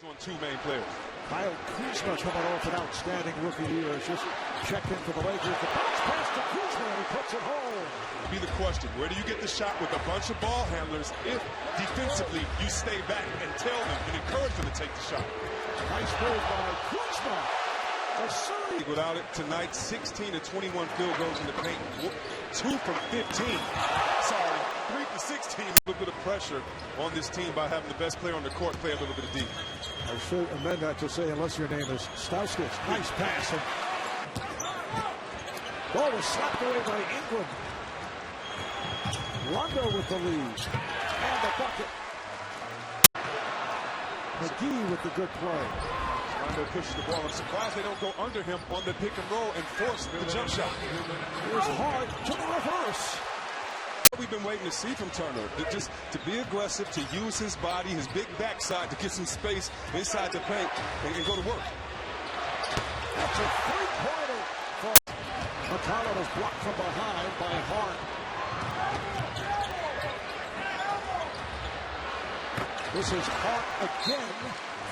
On two main players. Kyle Kuzma coming off an outstanding rookie year. Has just checked in for the Lakers. The bounce pass to Kuzma, and he puts it home. Be the question, where do you get the shot with a bunch of ball handlers if defensively you stay back and tell them and encourage them to take the shot? Nice move by Kuzma. Without it tonight, 16 to 21 field goals in the paint, 2 from 15. Sorry, 3 for 16. A little bit of pressure on this team by having the best player on the court play a little bit of deep. I should amend that to say, unless your name is Stauskas. Nice pass. And ball was slapped away by Ingram. Rondo with the lead. And the bucket. McGee with the good play. Rondo pushes the ball. I'm surprised they don't go under him on the pick and roll and force the jump shot. Here's Hart to the reverse. We've been waiting to see from Turner, just to be aggressive, to use his body, his big backside to get some space inside the paint and go to work. That's a three-pointer. McCollum is blocked from behind by Hart. This is Hart again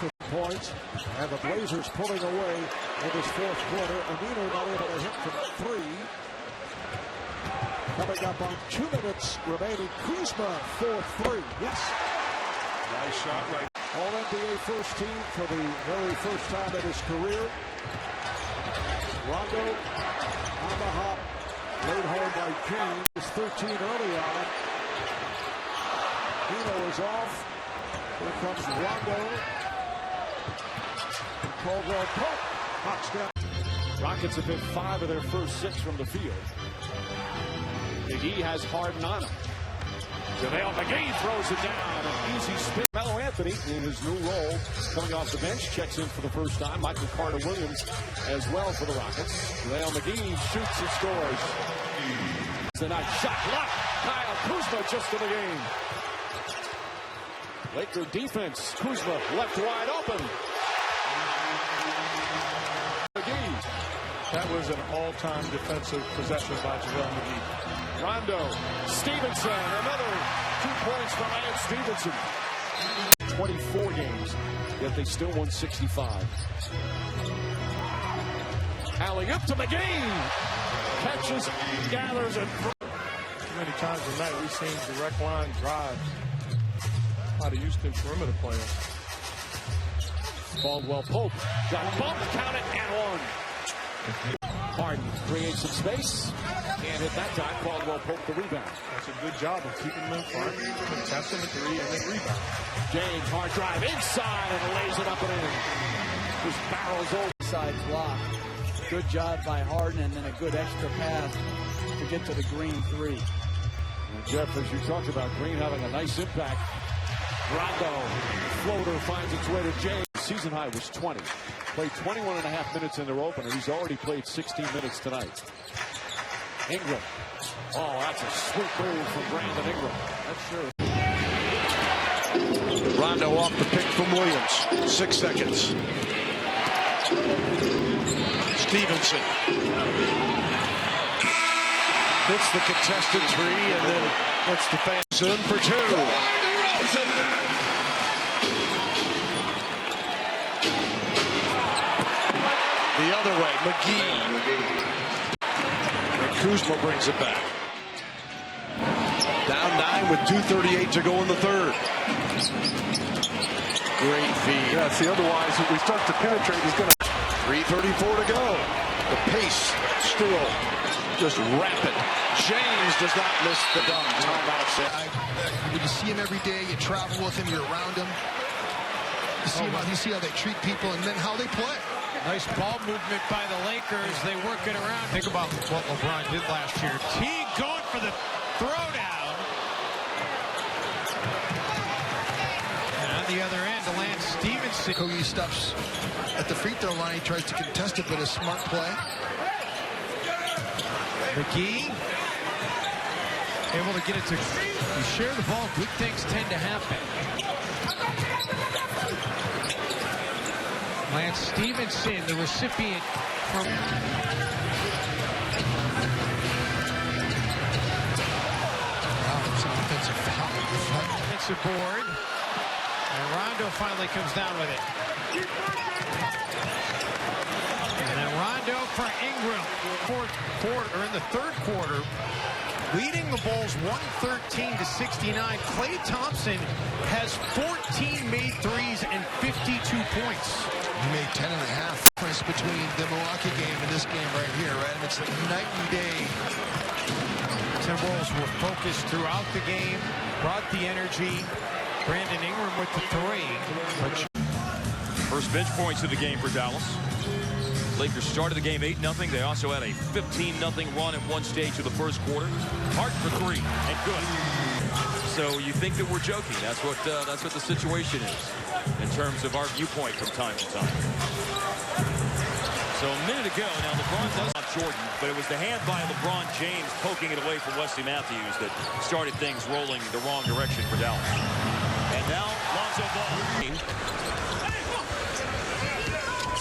for points, and the Blazers pulling away in this fourth quarter. Amino not able to hit from three. Coming up on 2 minutes remaining. Kuzma for three. Yes. Nice shot right. All NBA first team for the very first time in his career. Rondo on the hop. Laid home by James. 13 early on. Amino is off. Here comes Rondo. Caldwell Pope knocks down. Rockets have hit 5 of their first 6 from the field. McGee has Harden on him. JaVale McGee throws it down. An easy spin. Melo Anthony in his new role coming off the bench checks in for the first time. Michael Carter-Williams as well for the Rockets. JaVale McGee shoots and scores. It's a nice shot block. Kyle Kuzma just in the game. Laker defense. Kuzma left wide open. McGee. That was an all-time defensive possession by JaVale McGee. Rondo, Stevenson, another 2 points for Lance Stevenson. 24 games, yet they still won 65. Alley-oop to McGee. Catches, gathers, and Too many times tonight we've seen direct line drives by the Houston perimeter players. Caldwell Pope got bumped, count it, and one. Harden creates some space. And at that time, Caldwell Pope the rebound. That's a good job of keeping them in front, contesting the three, and then rebound. James, hard drive inside, and lays it up and in. Just barrels over. Side block. Good job by Harden, and then a good extra pass to get to the Green three. And Jeff, as you talked about, Green having a nice impact. Rondo, floater finds its way to James. Season high was 20. Played 21.5 minutes in their opener. He's already played 16 minutes tonight. Ingram. Oh, that's a sweet move from Brandon Ingram. That's sure. Rondo off the pick from Williams. 6 seconds. Stevenson. Hits the contested three and then lets the fans in for 2. The other way, McGee. And Kuzma brings it back. Down 9 with 2:38 to go in the third. Great feed. Yeah, see, otherwise, if we start to penetrate, he's going to... 3:34 to go. The pace still just rapid. James does not miss the dunk. Timeout set. You see him every day. You travel with him. You're around him. You see how they treat people and then how they play. Nice ball movement by the Lakers. They work it around. Think about what LeBron did last year. Teague going for the throwdown. And on the other end, Lance Stevenson. Kobe stops at the free throw line. He tries to contest it, but a smart play. McGee able to get it to you share the ball. Good things tend to happen. Lance Stevenson, the recipient from Wow, it's an offensive foul. offensive board. And Rondo finally comes down with it. And then Rondo for Ingram. In the third quarter, leading the Bulls 113-69. Klay Thompson has 14 made threes and 52 points. He made 10.5 difference between the Milwaukee game and this game right here, right? And it's like night and day. Timberwolves were focused throughout the game, brought the energy. Brandon Ingram with the three. First bench points of the game for Dallas. Lakers started the game 8-0. They also had a 15-0 run at one stage of the first quarter. Hart for three, and good. So you think that we're joking. That's what the situation is in terms of our viewpoint from time to time. So a minute ago, now LeBron does not Jordan, but it was the hand by LeBron James poking it away from Wesley Matthews that started things rolling the wrong direction for Dallas. And now Lonzo Ball.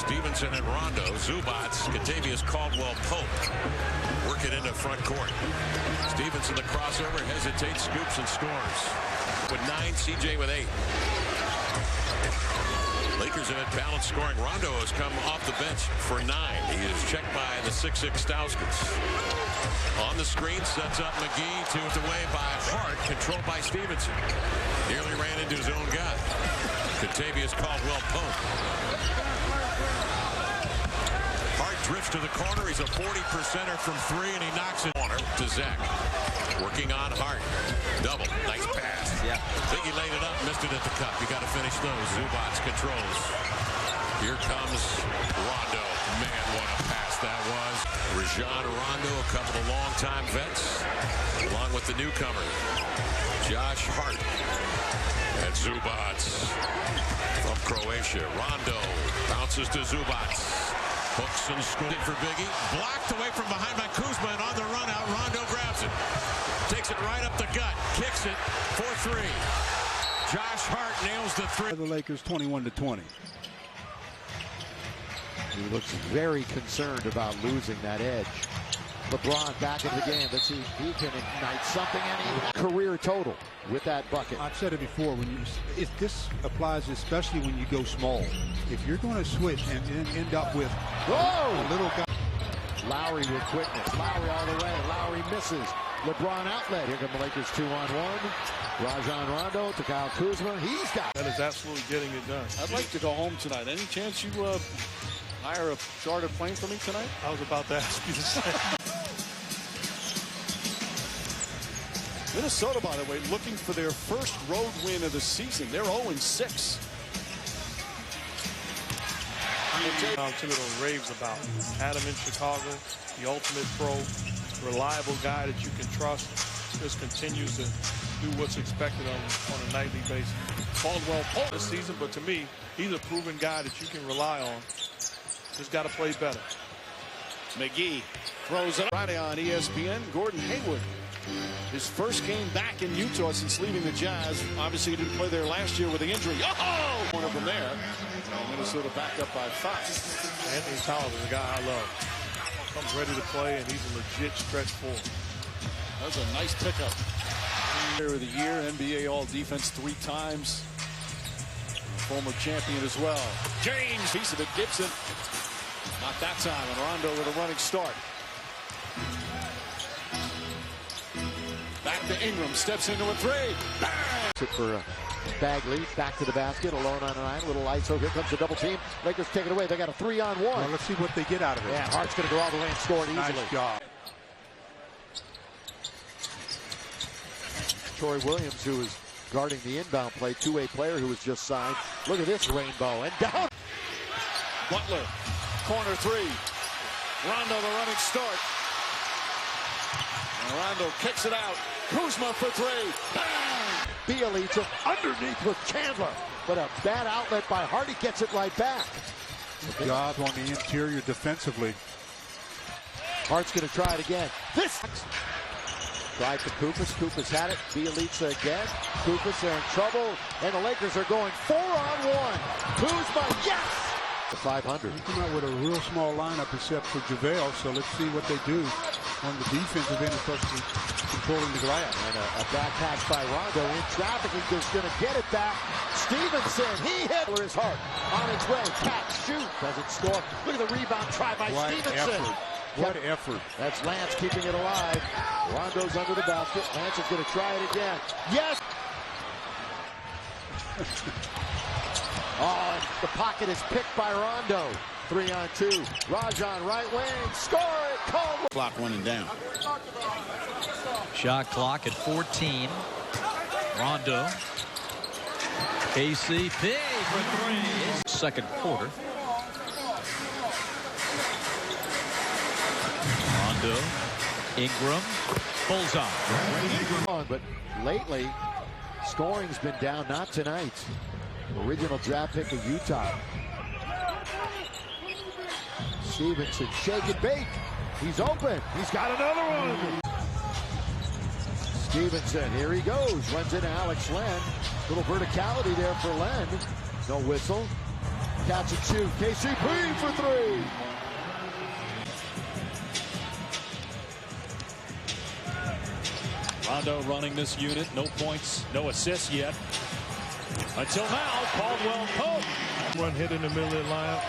Stevenson and Rondo, Zubac, Kentavious Caldwell-Pope work it into front court. Stevenson the crossover, hesitates, scoops and scores. With 9, CJ with 8. Lakers have had balanced scoring. Rondo has come off the bench for 9. He is checked by the 6'6" Stauskas. On the screen, sets up McGee, tunes away by Hart, controlled by Stevenson. Nearly ran into his own guy. Kentavious Caldwell-Pope. Hart drifts to the corner. He's a 40%er from 3, and he knocks it on her to Zach. Working on Hart. Double. Nice pass. Yeah. Think he laid it up, missed it at the cup. You got to finish those. Zubac controls. Here comes Rondo. Man, what a pass that was. Rajon Rondo, a couple of longtime vets, along with the newcomer, Josh Hart. And Zubac from Croatia. Rondo bounces to Zubac. Hooks and scores for Biggie. Blocked away from behind by Kuzma, and on the run out, Rondo grabs it. Takes it right up the gut. Kicks it for 3. Josh Hart nails the 3. The Lakers 21-20. He looks very concerned about losing that edge. LeBron back in the game. Let's see if he can ignite something. Any career total with that bucket. I've said it before. This applies especially when you go small. If you're going to switch and end up with a little guy. Lowry with quickness. Lowry all the way. Lowry misses. LeBron outlet. Here come the Lakers 2-on-1. Rajon Rondo to Kyle Kuzma. He's got it. That is absolutely getting it done. I'd like to go home tonight. Any chance you hire a chartered plane for me tonight? I was about to ask you the same. Minnesota, by the way, looking for their first road win of the season. They're 0-6. Tom Thibodeau raves about. Had him in Chicago, the ultimate pro, reliable guy that you can trust. Just continues to do what's expected on a nightly basis. Caldwell-Pope this season, but to me, he's a proven guy that you can rely on. Just got to play better. McGee throws it Friday on ESPN. Gordon Hayward, his first game back in Utah since leaving the Jazz. Obviously, he didn't play there last year with the injury. Oh! Corner from there. Minnesota back up by 5. Anthony Tolliver is a guy I love. Comes ready to play, and he's a legit stretch forward. That was a nice pickup. Player of the year, NBA All-Defense 3 times. Former champion as well. James, piece of it. Gibson. Not that time, and Rondo with a running start. Back to Ingram, steps into a 3. Bang! For Bagley, back to the basket, alone on 9, little ISO. Here comes the double team. Lakers take it away. They got a 3-on-1. Well, let's see what they get out of it. Yeah, Hart's going to go all the way and score it easily. Nice job. Troy Williams, who is guarding the inbound play, two-way player who was just signed. Look at this rainbow, and down. Butler, corner 3. Rondo the running start. And Rondo kicks it out. Kuzma for 3. Bang! Bielitsa underneath with Chandler. But a bad outlet by Hardy gets it right back. Good job on the interior defensively. Hart's going to try it again. This drive to Koupas. Koupas had it. Bielitsa again. Koupas are in trouble. And the Lakers are going 4-on-1. Kuzma, yes! The 500. They come out with a real small lineup except for JaVale, so let's see what they do. on the defensive end, especially controlling the glass. And a back pass by Rondo in traffic. He's going to get it back. Stevenson, he hit his heart on its way. Catch, shoot, doesn't score. Look at the rebound try by Stevenson. What effort. That's Lance keeping it alive. Rondo's under the basket. Lance is going to try it again. Yes! Oh, the pocket is picked by Rondo. 3-on-2. Rajon right wing. Score it. Caldwell. Clock running down. Shot clock at 14. Rondo. KCP for three. Second quarter. Rondo. Ingram. Bullseye. But lately, scoring's been down. Not tonight. Original draft pick of Utah. Stevenson, shake and bake. He's open. He's got another one. Stevenson, here he goes. Runs into Alex Len. Little verticality there for Len. No whistle. Catch and shoot. KCP for three. Rondo running this unit. No points, no assists yet. Until now, Caldwell Pope. Run hit in the middle of the lineup.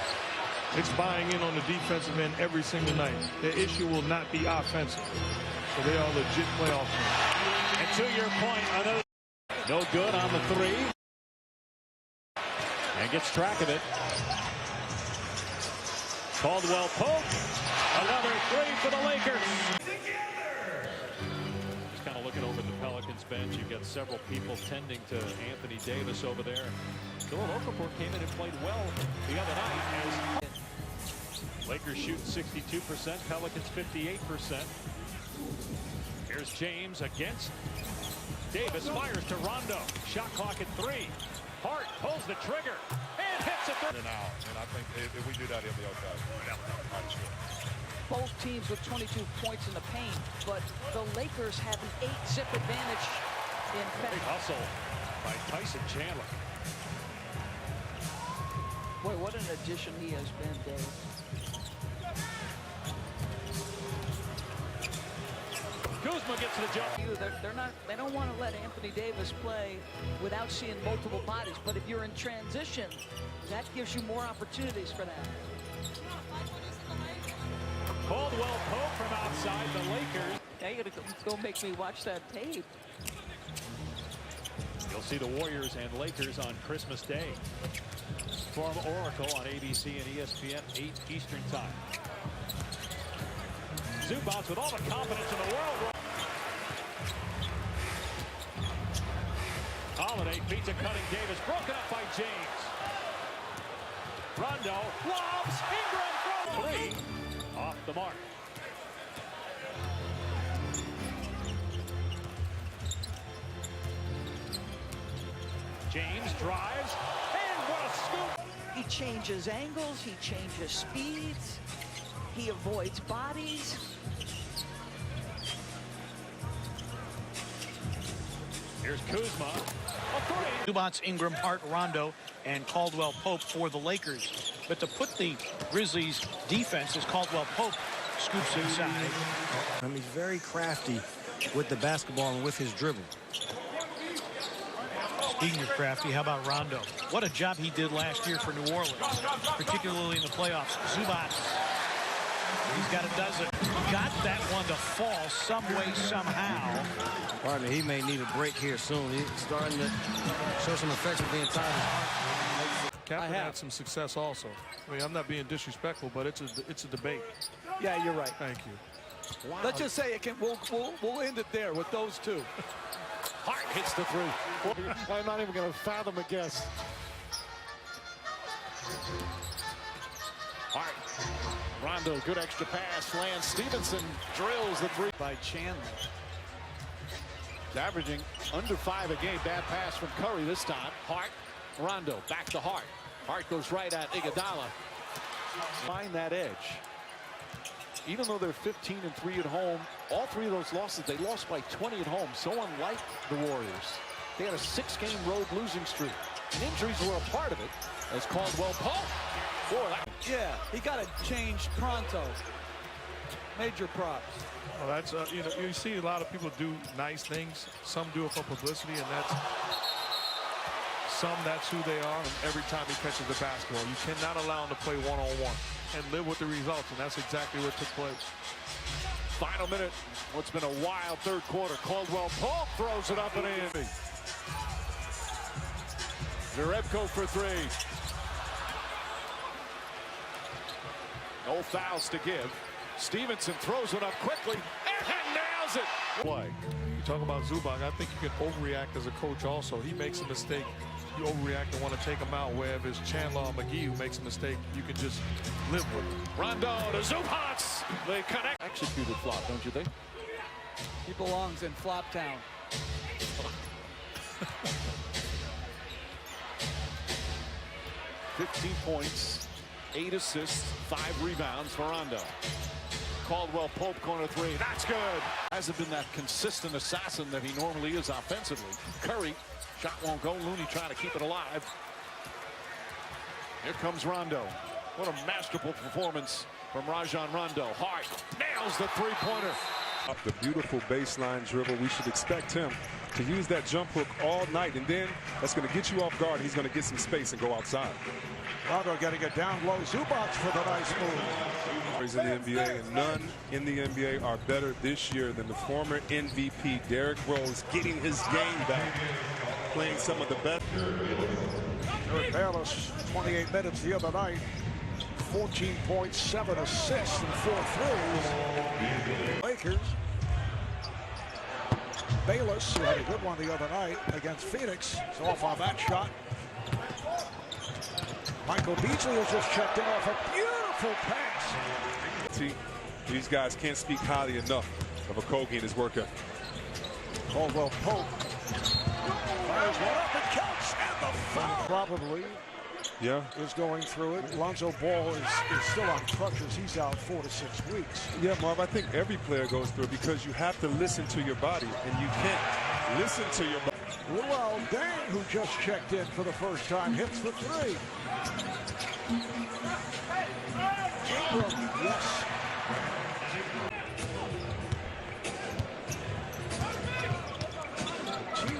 It's buying in on the defensive end every single night. The issue will not be offensive. So they are legit playoff team. And to your point, another no good on the three. And gets track of it. Caldwell Pope. Another three for the Lakers. Just kind of looking over the Pelicans bench. You've got several people tending to Anthony Davis over there. Dylan Okafor came in and played well the other night as Lakers shooting 62%, Pelicans 58%. Here's James against Davis, fires to Rondo. Shot clock at 3. Hart pulls the trigger and hits it. And out. And I think if we do that, it'll be okay. I'm sure. Both teams with 22 points in the paint, but the Lakers have an 8-zip advantage in Big hustle by Tyson Chandler. Boy, what an addition he has been, Dave. Kuzma gets the jump. They don't want to let Anthony Davis play without seeing multiple bodies. But if you're in transition, that gives you more opportunities for that. Caldwell Pope from outside the Lakers. Now you're going to go make me watch that tape. You'll see the Warriors and Lakers on Christmas Day. From Oracle on ABC and ESPN, 8 Eastern time. Zubats with all the confidence in the world. Holiday beats a cutting Davis, broken up by James. Rondo lobs Ingram from 3, off the mark. James drives, and what a scoop! He changes angles, he changes speeds, he avoids bodies. Here's Kuzma. Zubats, Ingram, Hart, Rondo, and Caldwell Pope for the Lakers. But to put the Grizzlies' defense as Caldwell Pope scoops inside. He's very crafty with the basketball and with his dribble. Speaking of crafty, how about Rondo? What a job he did last year for New Orleans, particularly in the playoffs. Zubats, he's got a dozen. Got that one to fall some way, somehow. Partner, he may need a break here soon. He's starting to show some effects of being tired. Kaplan had some success also. I mean, I'm not being disrespectful, but it's a debate. Yeah, you're right. Thank you. Wow. Let's just say it can. We'll end it there with those two. Hart hits the 3. I'm not even going to fathom a guess. Hart. Rondo, good extra pass. Lance Stevenson drills the 3 by Chandler. He's averaging under 5 a game. Bad pass from Curry this time. Hart. Rondo back to Hart. Hart goes right at Iguodala. Find that edge. Even though they're 15-3 at home, all 3 of those losses, they lost by 20 at home. So unlike the Warriors, they had a 6-game road losing streak. And injuries were a part of it, as Caldwell Pope. Boy, yeah, he got to change pronto. Major props. Well, that's you know, you see a lot of people do nice things. Some do it for publicity, and that's who they are. And every time he catches the basketball, you cannot allow him to play one-on-one and live with the results, and that's exactly what took place. Final minute. What's been a wild third quarter. Caldwell Pope throws it up and in. Jerebko for three. No fouls to give. Stevenson throws it up quickly and nails it. Play. You talk about Zubac. I think you can overreact as a coach also. He makes a mistake, you overreact and want to take him out, where if it's Chandler or McGee who makes a mistake, you can just live with it. Rondo to Zubac. They connect. Executed flop, don't you think? He belongs in Flop Town. 15 points, 8 assists, 5 rebounds for Rondo. Caldwell Pope corner three. That's good. Hasn't been that consistent assassin that he normally is offensively. Curry, shot won't go. Looney trying to keep it alive. Here comes Rondo. What a masterful performance from Rajon Rondo. Hart nails the three-pointer. The beautiful baseline dribble. We should expect him to use that jump hook all night, and then that's going to get you off guard. He's going to get some space and go outside. Rondo getting it down low. Zubac for the nice move. He's in the NBA, and none in the NBA are better this year than the former MVP Derrick Rose, getting his game back, playing some of the best. Eric Bayless, 28 minutes the other night. 14 points, 7 assists, and 4 threes. Lakers. Bayless, who had a good one the other night against Phoenix, is off on that shot. Michael Beasley has just checked in off a beautiful pass. See, these guys can't speak highly enough of Okogie and his work ethic. Caldwell Pope fires one up and counts, and the foul. Probably. Yeah, is going through it. Lonzo Ball is still on crutches. He's out 4 to 6 weeks. Yeah, Marv, I think every player goes through it because you have to listen to your body, and you can't listen to your body. Luol Deng, who just checked in for the first time, hits the three. Ingram, yes.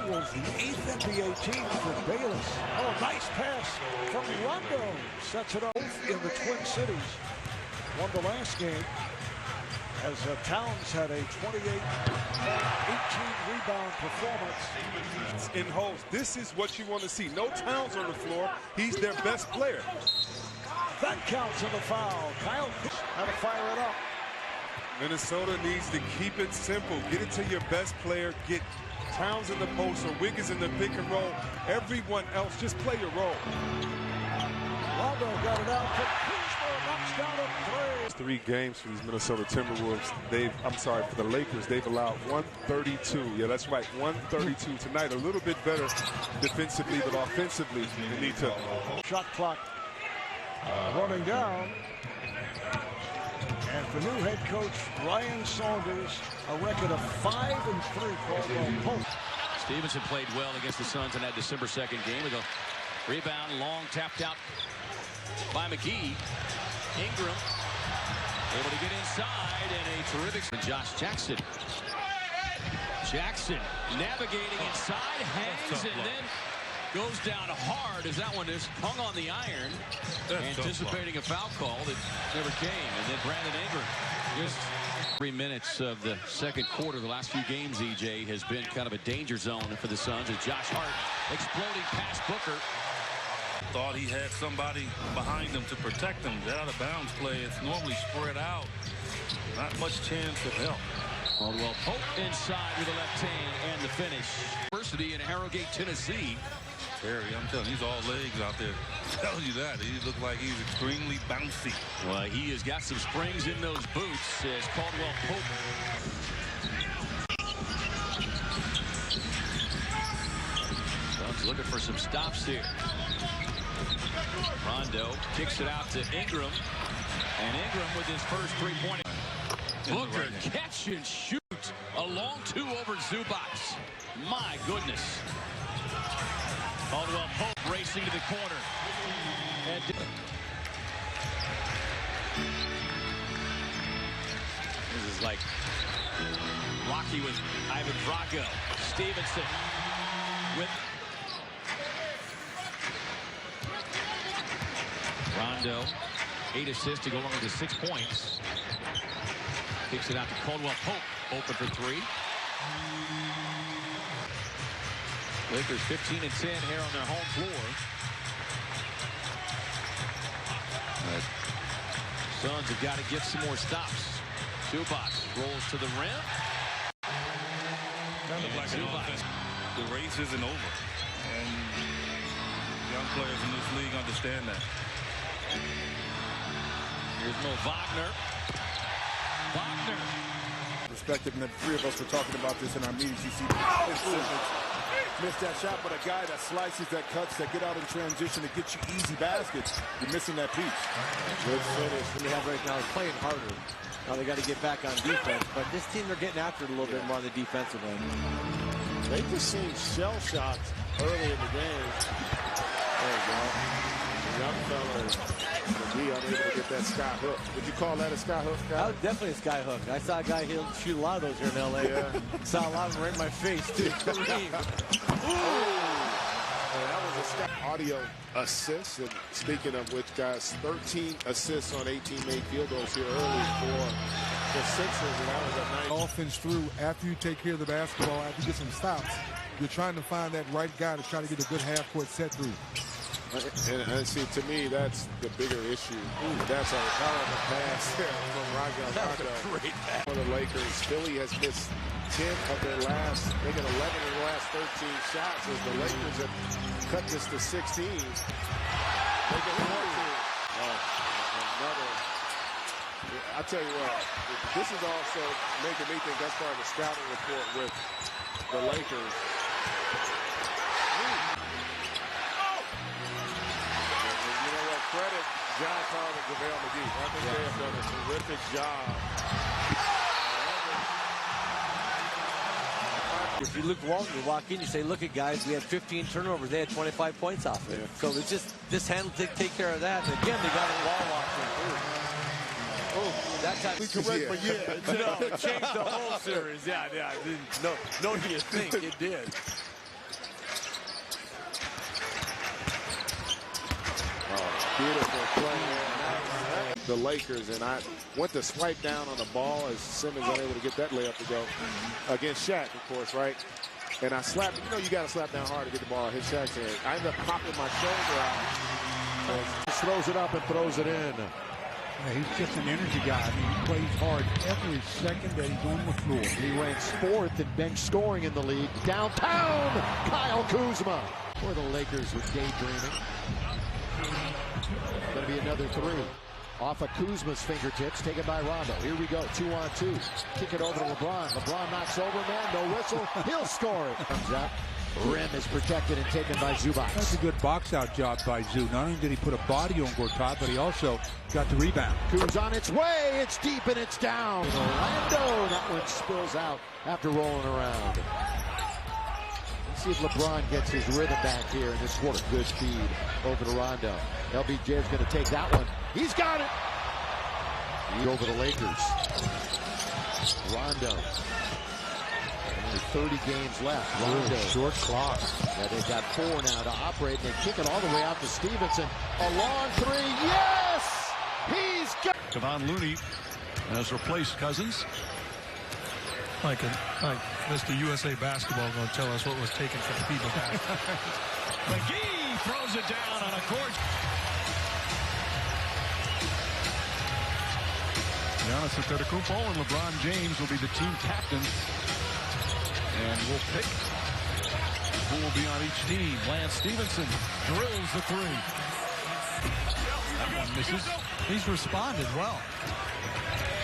Was the 8th NBA team for Bayless. Oh, nice pass from Rondo. Sets it up in the Twin Cities. Won the last game as Towns had a 28 18 rebound performance. In holes, this is what you want to see. No Towns on the floor. He's their best player. That counts in the foul. Kyle had to fire it up. Minnesota needs to keep it simple. Get it to your best player. Get Towns in the post or Wiggins in the pick and roll. Everyone else, just play your role. Rondo got it out for Kuzma, knocks down a three. 3 games for these Minnesota Timberwolves. For the Lakers, they've allowed 132. Yeah, that's right, 132 tonight. A little bit better defensively, but offensively, they need to. Shot clock running down. And for new head coach Ryan Saunders, a record of 5-3 Caldwell Pope. Stevenson played well against the Suns in that December 2nd game with a rebound, long tapped out by McGee. Ingram able to get inside, and a terrific Josh Jackson. Jackson navigating inside, hangs, and then goes down hard as that one is hung on the iron, anticipating a foul call that never came. And then Brandon Ingram, just 3 minutes of the second quarter. The last few games, EJ, has been kind of a danger zone for the Suns as Josh Hart exploding past Booker. Thought he had somebody behind him to protect him. That out-of-bounds play, it's normally spread out. Not much chance of help. Caldwell Pope inside with the left hand and the finish. University in Harrogate, Tennessee. Terry, I'm telling you, he's all legs out there. Tell you that. He looks like he's extremely bouncy. Well, he has got some springs in those boots as Caldwell Pope. Suns looking for some stops here. Rondo kicks it out to Ingram. And Ingram with his first three-point. Booker catch and shoot. A long 2 over Zubac. My goodness. Caldwell Pope racing to the corner. And looks like Rocky with Ivan Drago. Stevenson with Rondo. 8 assists to go along with the 6 points. Kicks it out to Caldwell Pope. Open for 3. Lakers 15 and 10 here on their home floor. Suns have got to get some more stops. Zubac rolls to the rim. The race isn't over. And young players in this league understand that. Here's Mo Wagner. Perspective, and the three of us were talking about this in our meetings. You see, missed that shot, but a guy that slices, that cuts, that get out in transition, that gets you easy baskets. You're missing that piece. Good finish. What they have right now is playing harder. Now they got to get back on defense, but this team, they're getting after it a little bit more on the defensive end. They just seemed shell-shocked early in the game. There you go. The young fella will be unable to get that sky hook. Would you call that a sky hook, guy? That was definitely a sky hook. I saw a guy shoot a lot of those here in L.A. Yeah. Saw a lot of them right in my face, too. That was a sky audio assist. And speaking of which, guys, 13 assists on 18 made field goals here early for the Sixers, and that was a nice Offense through after you take care of the basketball, after you get some stops. You're trying to find that right guy to try to get a good half-court set through. And see, to me, that's the bigger issue. That's a hell of a pass from Rajon Rondo. Great pass. For the Lakers, Philly has missed 10 of their last, making 11 of the last 13 shots as the Lakers have cut this to 16. Make it 14. Another. I tell you what, this is also making me think that's part of the scouting report with the Lakers. Credit John Carl and JaVale McGee. I think they have done a terrific job. If you look wrong, you walk in, you say, look at guys, we had 15 turnovers. They had 25 points off it. So it's just this handle take care of that. And again, they got a wall locked in. Oh, that time we correct, but yeah, no, it changed the whole series. Yeah. No, do you think it did? Beautiful play there. The Lakers, and I went to swipe down on the ball as Simmons unable to get that layup to go against Shaq, of course, right? And I slapped, you got to slap down hard to get the ball. Hit Shaq's head. I ended up popping my shoulder out. He throws it up and throws it in. Yeah, he's just an energy guy. I mean, he plays hard every second that he's on the floor. He ranks 4th in bench scoring in the league. Downtown, Kyle Kuzma. For the Lakers with daydreaming. Going to be another 3. Off of Kuzma's fingertips, taken by Rondo. Here we go, 2-on-2. Kick it over to LeBron. LeBron knocks over, man, no whistle. He'll score it. Comes out. Rim is protected and taken by Zubac. That's a good box-out job by Zoo. Not only did he put a body on Gortat, but he also got the rebound. Kuz on its way. It's deep and it's down. Orlando. That one spills out after rolling around. Let's see if LeBron gets his rhythm back here in this quarter. Good feed over to Rondo. LBJ is going to take that one. He's got it. He's over the Lakers. Rondo. Only 30 games left. Rondo. Short clock. Yeah, they've got 4 now to operate. And they kick it all the way out to Stevenson. A long 3. Yes! He's got it. Kevon Looney has replaced Cousins. Like Mr. USA Basketball going to tell us what was taken from the people. McGee throws it down on a court. Giannis Antetokounmpo and LeBron James will be the team captains. And we'll pick who will be on each team. Lance Stevenson drills the 3. That one misses. He's responded well.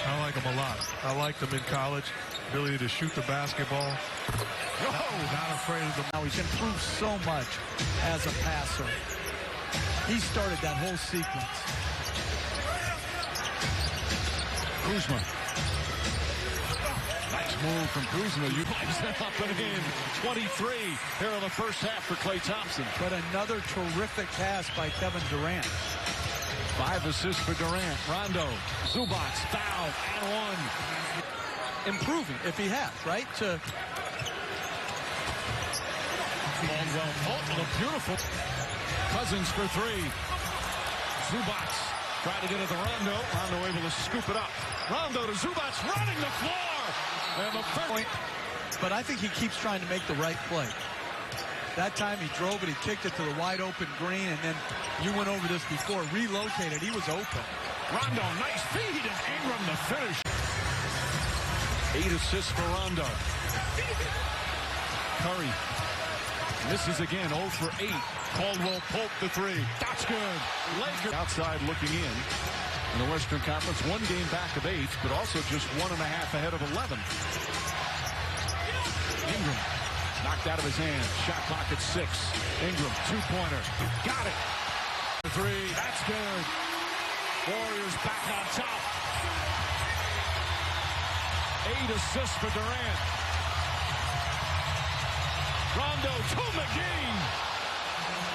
I like him a lot. I liked him in college. Ability to shoot the basketball. Not afraid of them. Now he's improved so much as a passer. He started that whole sequence. Kuzma. Nice move from Kuzma. You Up and in. 23 here in the first half for Klay Thompson. But another terrific pass by Kevin Durant. 5 assists for Durant. Rondo. Zubac foul and 1. improving if he has, right? Caldwell Pope, a beautiful. Cousins for three. Zubac trying to get at the Rondo. Rondo able to scoop it up. Rondo to Zubac, running the floor. And the first point. But I think he keeps trying to make the right play. That time he drove it, he kicked it to the wide open green, and then you went over this before, relocated, he was open. Rondo, nice feed, and Ingram the finish. 8 assists for Rondo. Curry misses again, 0 for 8. Caldwell Pope the three. That's good. Lakers outside looking in the Western Conference, 1 game back of 8th, but also just 1.5 ahead of 11th. Ingram knocked out of his hand. Shot clock at 6. Ingram, 2-pointer. Got it. 3. That's good. Warriors back on top. 8 assists for Durant. Rondo to McGee.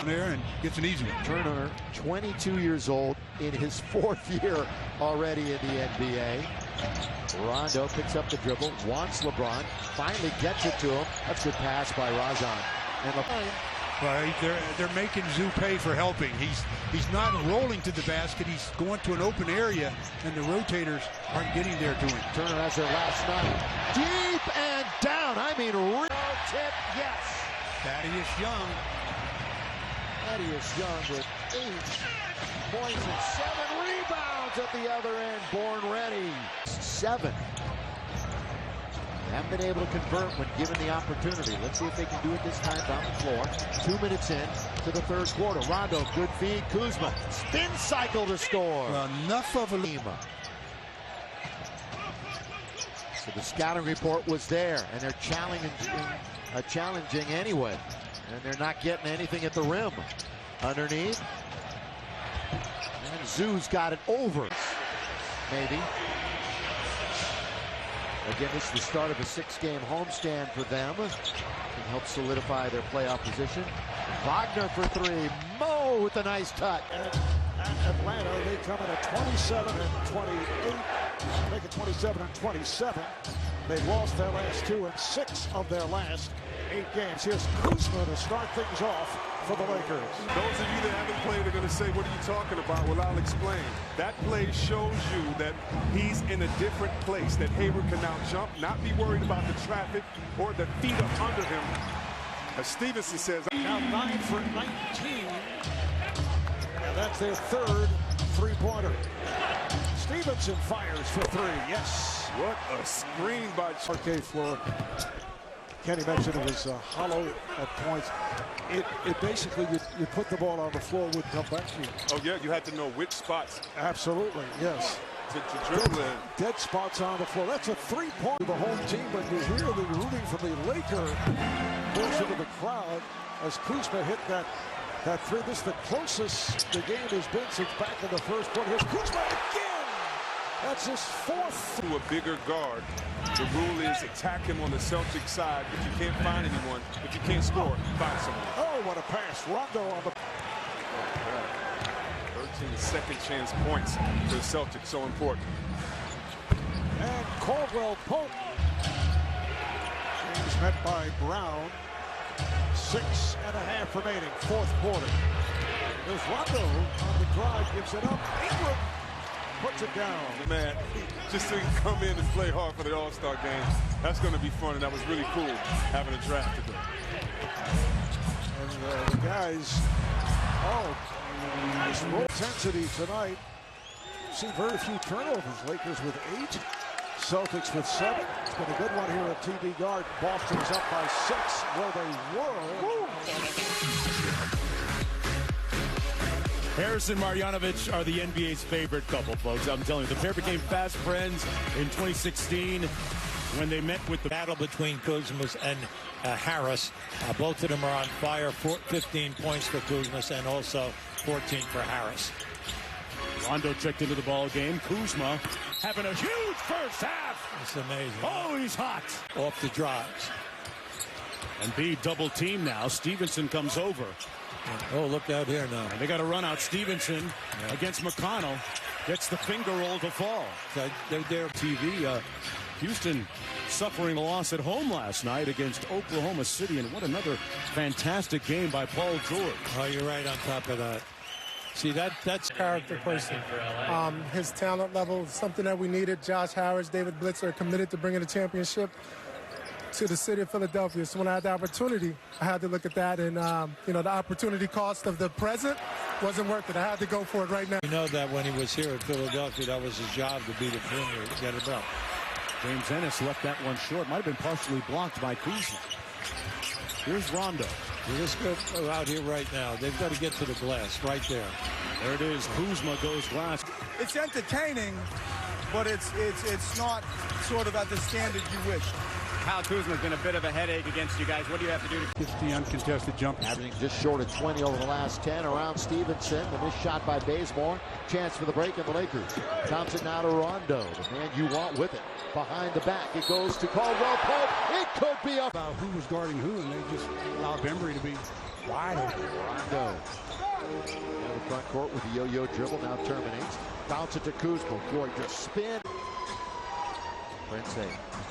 There and gets an easy one. Turner, 22 years old, in his 4th year already in the NBA. Rondo picks up the dribble, wants LeBron, finally gets it to him. That's a good pass by Rajon. And LeBron. Well, they're making Zoo pay for helping. He's not rolling to the basket. He's going to an open area, and the rotators aren't getting there to him. Turner has their last night. Deep and down. I mean, real tip, yes. Thaddeus Young. Thaddeus Young with 8 points and 7 rebounds at the other end. Born ready. 7. Haven't been able to convert when given the opportunity. Let's see if they can do it this time down the floor. 2 minutes in to the 3rd quarter. Rondo, good feed. Kuzma, spin cycle to score. Well, enough of a Lima. So the scouting report was there, and they're challenging anyway. And they're not getting anything at the rim. Underneath. And Zoo's got it over. Maybe. Again, this is the start of a 6-game homestand for them. Can help solidify their playoff position. Wagner for 3. Mo with a nice touch. At Atlanta, they come in at 27 and 28. Make it 27 and 27. They've lost their last 2 and 6 of their last 8 games. Here's Kuzma to start things off for the Lakers. Those of you that haven't played are going to say, what are you talking about? Well, I'll explain. That play shows you that he's in a different place, that Hayward can now jump, not be worried about the traffic or the feet up under him. As Stevenson says, now 9 for 19. And that's their 3rd three-pointer. Stevenson fires for 3. Yes. What a screen by parquet floor. Kenny mentioned it was hollow at points. It basically, you put the ball on the floor, would come back to you. Oh, yeah, you had to know which spots. Absolutely, yes. To dribble in. Dead spots on the floor. That's a 3-point to the home team, but you hear the rooting from the Laker portion of the crowd as Kuzma hit that 3. This is the closest the game has been since back in the 1st quarter. Here's Kuzma again. That's his 4th. To a bigger guard. The rule is attack him on the Celtics side. If you can't find anyone, if you can't score, find someone. Oh, what a pass. Rondo on the... 13 second chance points for the Celtics, so important. And Caldwell Pope. James met by Brown. 6.5 remaining, 4th quarter. There's Rondo on the drive, gives it up. Ingram puts it down. Man, just so he can come in and play hard for the All-Star game. That's going to be fun, and that was really cool having a draft today. And the guys, nice roll intensity tonight. See very few turnovers. Lakers with 8, Celtics with 7. It's been a good one here at TD Garden. Boston's up by 6 where they were. Harris and Marjanovic are the NBA's favorite couple, folks. I'm telling you, the pair became fast friends in 2016 when they met with the battle between Kuzma and Harris. Both of them are on fire. 15 points for Kuzma and also 14 for Harris. Rondo checked into the ball game. Kuzma having a huge first half. It's amazing. Oh, he's hot. Off the drives. And B double team now. Stevenson comes over. Oh, look out here now. And they got to run out Stevenson against McConnell. Gets the finger roll to fall. So they're TV. Houston suffering a loss at home last night against Oklahoma City, and what another fantastic game by Paul George. Oh, you're right on top of that. See, that's character person. His talent level is something that we needed. Josh Harris, David Blitzer are committed to bringing a championship to the city of Philadelphia. So when I had the opportunity, I had to look at that, and the opportunity cost of the present wasn't worth it. I had to go for it right now. You know that when he was here at Philadelphia, that was his job to be the premier, to get it up. James Ennis left that one short. Might have been partially blocked by Kuzma. Here's Rondo. You just go out here right now. They've got to get to the glass right there. There it is. Kuzma goes glass. It's entertaining, but it's not sort of at the standard you wish. Kyle Kuzma's been a bit of a headache against you guys. What do you have to do to... It's the uncontested jump. Averaging just short of 20 over the last 10 around Stevenson. The missed shot by Bazemore. Chance for the break in the Lakers. Thompson now to Rondo. The man you want with it. Behind the back. It goes to Caldwell Pope. It could be up. About who was guarding who, and they just allowed Bembry to be wide open. Rondo. Now the front court with the yo-yo dribble. Now terminates. Bounce it to Kuzma. Gorgeous spin. Prince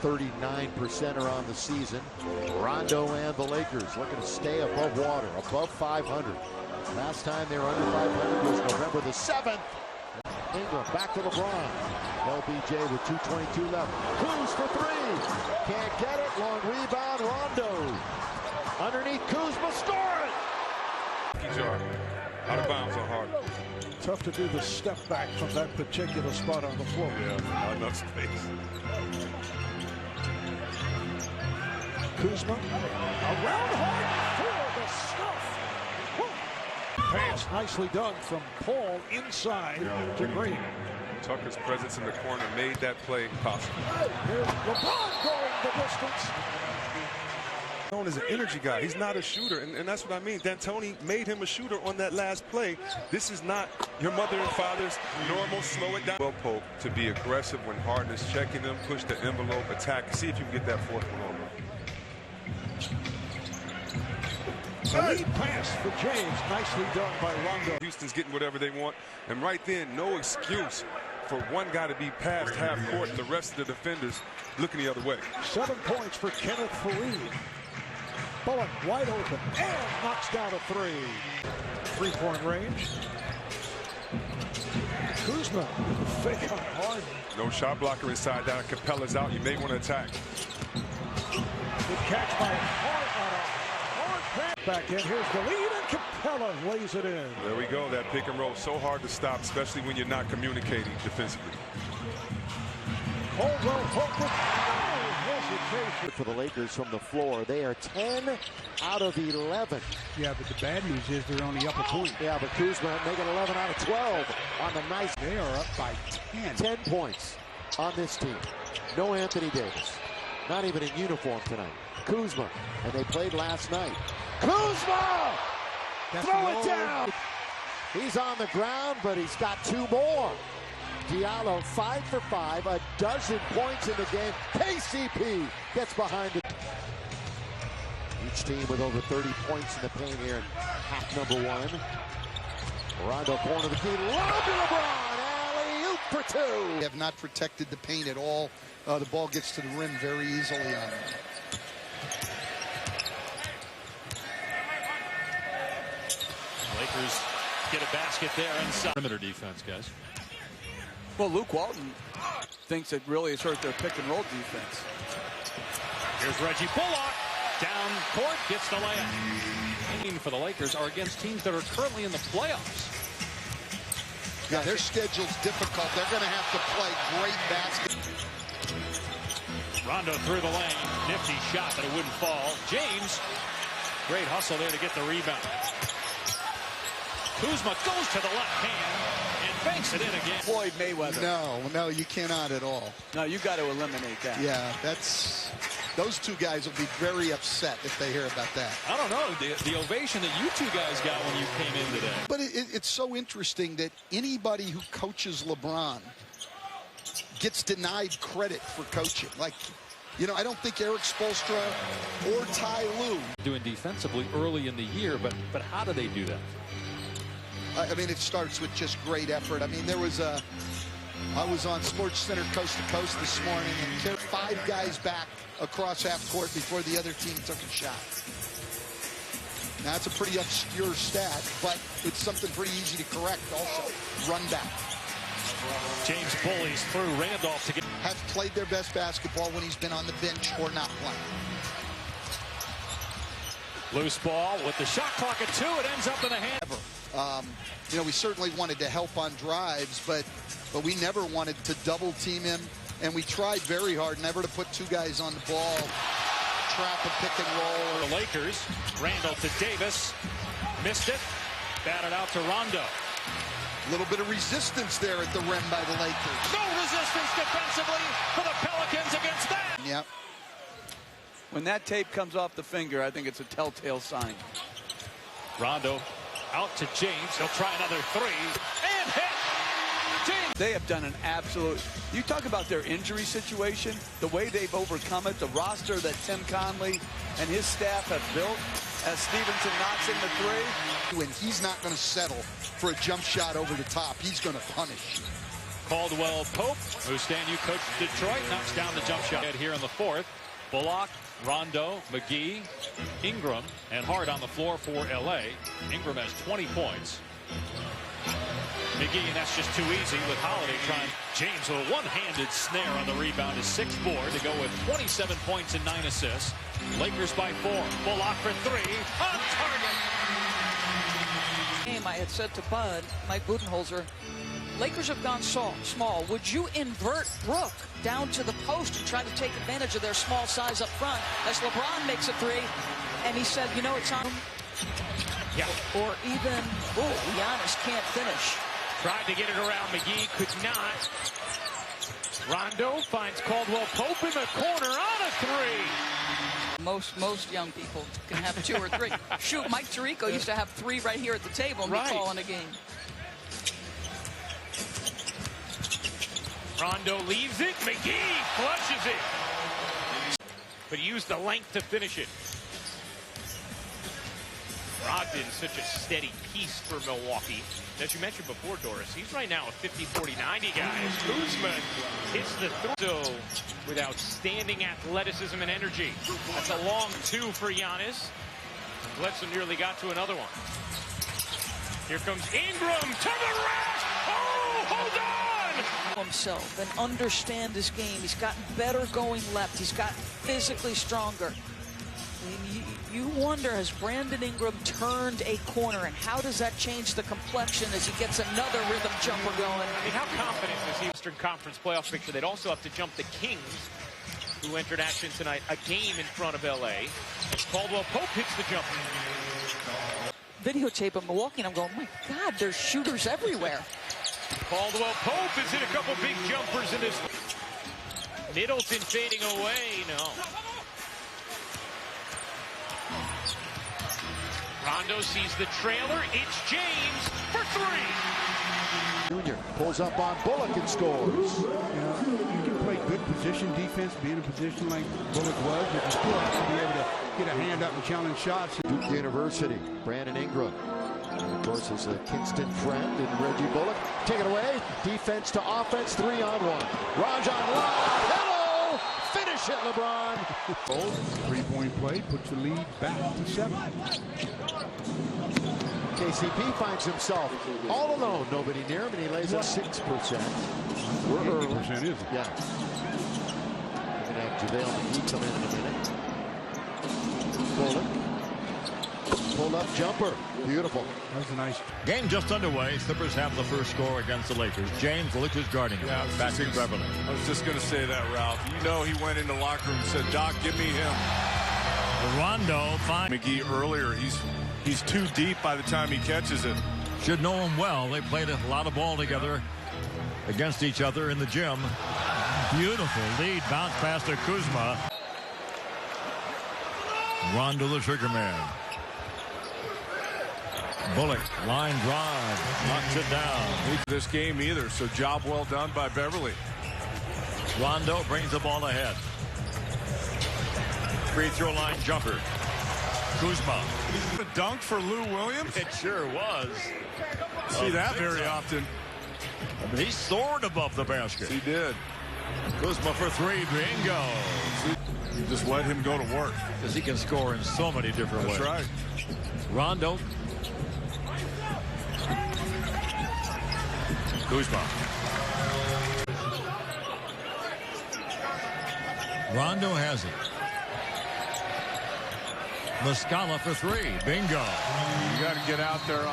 39% are on the season. Rondo and the Lakers looking to stay above water, above 500. Last time they were under 500 was November the 7th. Ingram back to LeBron. LBJ with 2:22 left. Kuz for three. Can't get it. Long rebound. Rondo. Underneath Kuzma. Score it. Out of bounds on Harden. Tough to do the step back from that particular spot on the floor. Yeah, not enough space. Kuzma around Harden for the stuff. Woo. Pass nicely done from Paul inside to Green. Tucker's presence in the corner made that play possible. Here's LeBron going the distance. Known as an energy guy. He's not a shooter, and that's what I mean. D'Antoni made him a shooter on that last play. This is not your mother and father's normal slow it down. Well, Pope to be aggressive when Harden is checking them, push the envelope, attack, see if you can get that fourth one over. Lead pass for James, nicely done by Rondo. Houston's getting whatever they want, and right then, no excuse for one guy to be past half court and the rest of the defenders looking the other way. 7 points for Kenneth Faried. Bullock wide open and knocks down a three. 3-point range. Kuzma fake on Harden. No shot blocker inside that. Capella's out. You may want to attack. Good catch by Hart on a hard pass. Back in. Here's the lead, and Capella lays it in. There we go. That pick and roll so hard to stop, especially when you're not communicating defensively. Caldwell Pope with no hesitation. For the Lakers from the floor, they are 10 out of 11. Yeah, but the bad news is they're only up a point. Yeah, but Kuzma making 11 out of 12 on the nice. They are up by 10. 10 points on this team. No Anthony Davis. Not even in uniform tonight. Kuzma, and they played last night. Kuzma! Throw it down! He's on the ground, but he's got 2 more. Diallo 5 for 5, a dozen points in the game. KCP gets behind it. Each team with over 30 points in the paint here in half number 1. Rondo corner of the key, lob to LeBron, alley-oop for 2. They have not protected the paint at all. The ball gets to the rim very easily on them. Lakers get a basket there inside. Perimeter defense, guys. Well, Luke Walton thinks it really is hurt their pick and roll defense. Here's Reggie Bullock. Down court, gets the layup. For the Lakers are against teams that are currently in the playoffs. Yeah, their schedule's difficult. They're going to have to play great basket. Rondo through the lane. Nifty shot, but it wouldn't fall. James, great hustle there to get the rebound. Kuzma goes to the left hand and banks it in again. Floyd Mayweather. No, you cannot at all. No, you got to eliminate that. Yeah, those two guys will be very upset if they hear about that. I don't know, the ovation that you two guys got when you came in today. But it's so interesting that anybody who coaches LeBron gets denied credit for coaching. Like, I don't think Eric Spoelstra or Ty Lue. Doing defensively early in the year, but how do they do that? I mean, it starts with just great effort. I mean, I was on SportsCenter Coast to Coast this morning, and 5 guys back across half court before the other team took a shot. Now, that's a pretty obscure stat, but it's something pretty easy to correct also. Run back. James bullies through Randolph to get... Have played their best basketball when he's been on the bench or not playing. Loose ball with the shot clock at 2. It ends up in the hand. You know, we certainly wanted to help on drives, but we never wanted to double team him, and we tried very hard never to put 2 guys on the ball, trap and pick and roll. The Lakers, Randall to Davis, missed it, batted out to Rondo. A little bit of resistance there at the rim by the Lakers. No resistance defensively for the Pelicans against that. Yep. When that tape comes off the finger, I think it's a telltale sign. Rondo out to James. He'll try another 3 and hit. James. They have done an absolute. You talk about their injury situation, the way they've overcome it, the roster that Tim Conley and his staff have built as Stevenson knocks in the 3. When he's not going to settle for a jump shot over the top, he's going to punish. Caldwell Pope, who you coached Detroit, knocks down the jump shot here in the 4th. Bullock, Rondo, McGee, Ingram, and Hart on the floor for LA. Ingram has 20 points. McGee, and that's just too easy with Holiday trying. James with a one-handed snare on the rebound, his 6th board to go with 27 points and 9 assists. Lakers by 4. Bullock for 3 on target. I had said to Bud, Mike Budenholzer, Lakers have gone small. Would you invert Brook down to the post and try to take advantage of their small size up front as LeBron makes a 3? And he said, you know, it's on. Yeah. Or even, Giannis can't finish. Tried to get it around McGee, could not. Rondo finds Caldwell Pope in the corner on a 3. Most young people can have 2 or 3. Shoot, Mike Tirico used to have 3 right here at the table and be calling a game. Rondo leaves it. McGee flushes it. But he used the length to finish it. Brogdon's such a steady piece for Milwaukee. As you mentioned before, Doris, he's right now a 50, 40, 90 guy. Kuzma hits the throw with outstanding athleticism and energy. That's a long 2 for Giannis. Bledsoe nearly got to another one. Here comes Ingram to the rack. Oh, hold on! Himself and understand his game. He's gotten better going left. He's gotten physically stronger. You wonder, has Brandon Ingram turned a corner, and how does that change the complexion as he gets another rhythm jumper going? I mean, how confident is the Eastern Conference playoff picture? They'd also have to jump the Kings, who entered action tonight, a game in front of LA. Caldwell Pope hits the jumper. Videotape of Milwaukee, and I'm going, my God, there's shooters everywhere. Caldwell Pope has hit a couple big jumpers in this. Middleton fading away, no. Rondo sees the trailer. It's James for 3. Junior pulls up on Bullock and scores. You can play good position defense, be in a position like Bullock was, but you still have to be able to get a hand up and challenge shots. Duke University, Brandon Ingram. And of course, is a Kingston friend and Reggie Bullock. Take it away. Defense to offense, 3-on-1. Rajon lob. Hello! Finish it, LeBron. 3-point play puts the lead back to 7. KCP finds himself all alone. Nobody near him, and he lays at 6%. We're early. 80%, isn't it? Yeah. We're going to have JaVale McGee come in a minute. Bullock. Pulled up jumper. Beautiful. That was a nice game. Just underway. Clippers have the first score against the Lakers. James, the Lakers guarding him. Yeah, Patrick Beverly. I was just going to say that, Ralph. You know, he went in the locker room and said, Doc, give me him. Rondo finds McGee earlier. He's too deep by the time he catches it. Should know him well. They played a lot of ball together against each other in the gym. Beautiful lead. Bounce pass to Kuzma. Rondo the trigger man. Bullock, line drive, knocks it down. This game either, so job well done by Beverly. Rondo brings the ball ahead. Free throw line jumper. Kuzma. A dunk for Lou Williams? It sure was. See that very often. He soared above the basket. He did. Kuzma for three. Bingo. You just let him go to work. Because he can score in so many different ways. That's right. Rondo. Kuzma. Rondo has it. Muscala for three. Bingo. You got to get out there.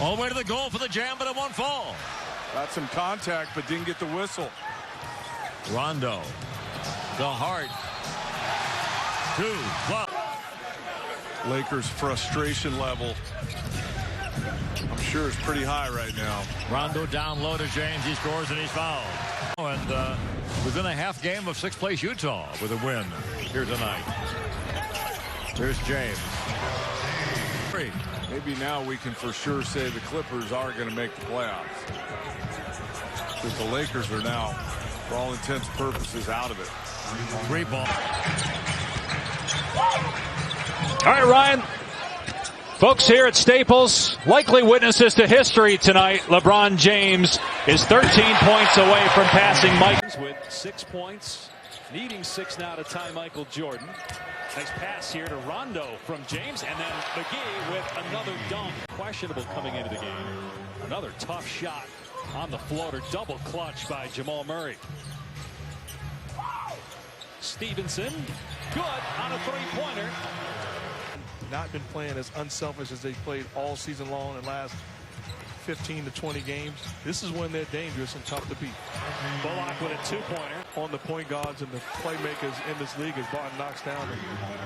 All the way to the goal for the jam, but it won't fall. Got some contact, but didn't get the whistle. Rondo. The heart. 2. Lakers' frustration level, I'm sure, is pretty high right now. Rondo down low to James. He scores and he's fouled. And within a half game of 6th place Utah with a win here tonight. Here's James. Maybe now we can for sure say the Clippers are going to make the playoffs. Because the Lakers are now, for all intents and purposes, out of it. 3 ball. All right, Ryan. Folks here at Staples, likely witnesses to history tonight. LeBron James is 13 points away from passing Mike. With 6 points, needing 6 now to tie Michael Jordan. Nice pass here to Rondo from James, and then McGee with another dunk. Questionable coming into the game. Another tough shot on the floater. Double clutch by Jamal Murray. Stevenson, good on a three-pointer. Not been playing as unselfish as they played all season long in the last 15 to 20 games. This is when they're dangerous and tough to beat. Bullock with a 2-pointer. On the point guards and the playmakers in this league as Barton knocks down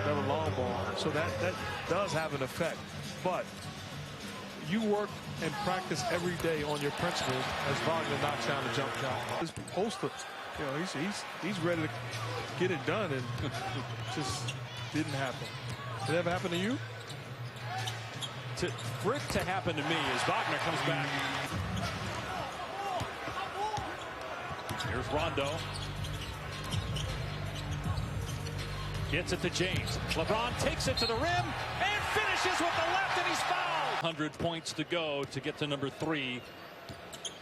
another long ball. So that does have an effect. But you work and practice every day on your principles as Wagner knocks down the jump shot. This poster, you know, he's ready to get it done, and just didn't happen. Did it ever happen to you? For it to happen to me as Wagner comes back. Here's Rondo. Gets it to James. LeBron takes it to the rim and finishes with the left, and he's fouled. 100 points to go to get to number 3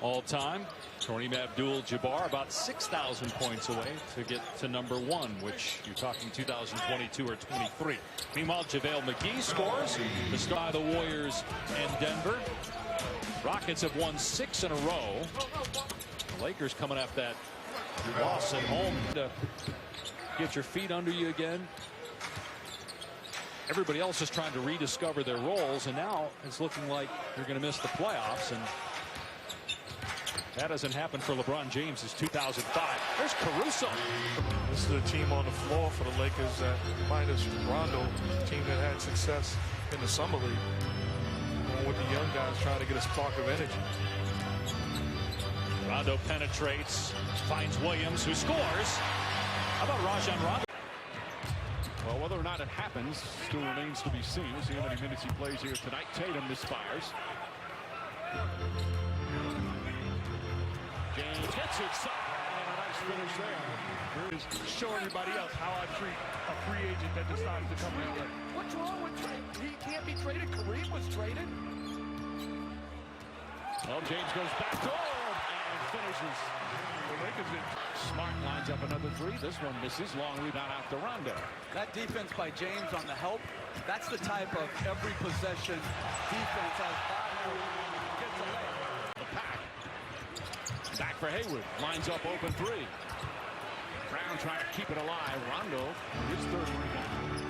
all time. Kareem Abdul-Jabbar about 6,000 points away to get to number 1, which you're talking 2022 or 23. Meanwhile, JaVale McGee scores to start the Warriors and Denver. Rockets have won 6 in a row. The Lakers coming off that loss at home to get your feet under you again. Everybody else is trying to rediscover their roles, and now it's looking like you're going to miss the playoffs, and that hasn't happened for LeBron James since 2005. There's Caruso. This is a team on the floor for the Lakers that, minus Rondo, team that had success in the Summer League. With the young guys trying to get a spark of energy. Rondo penetrates, finds Williams, who scores. How about Rajon Rondo? Well, whether or not it happens still remains to be seen. We'll see how many minutes he plays here tonight. Tatum misfires. James hits it, and a nice finish there. Just show everybody else how I treat a free agent that decides to come in. What's wrong with trade? He can't be traded. Kareem was traded. Well, James goes back door and finishes. Smart lines up another 3. This one misses. Long rebound out to Rondo. That defense by James on the help, that's the type of every possession defense as Wagner gets away. The pack. Back for Hayward. Lines up open 3. Brown trying to keep it alive. Rondo, his 3rd rebound.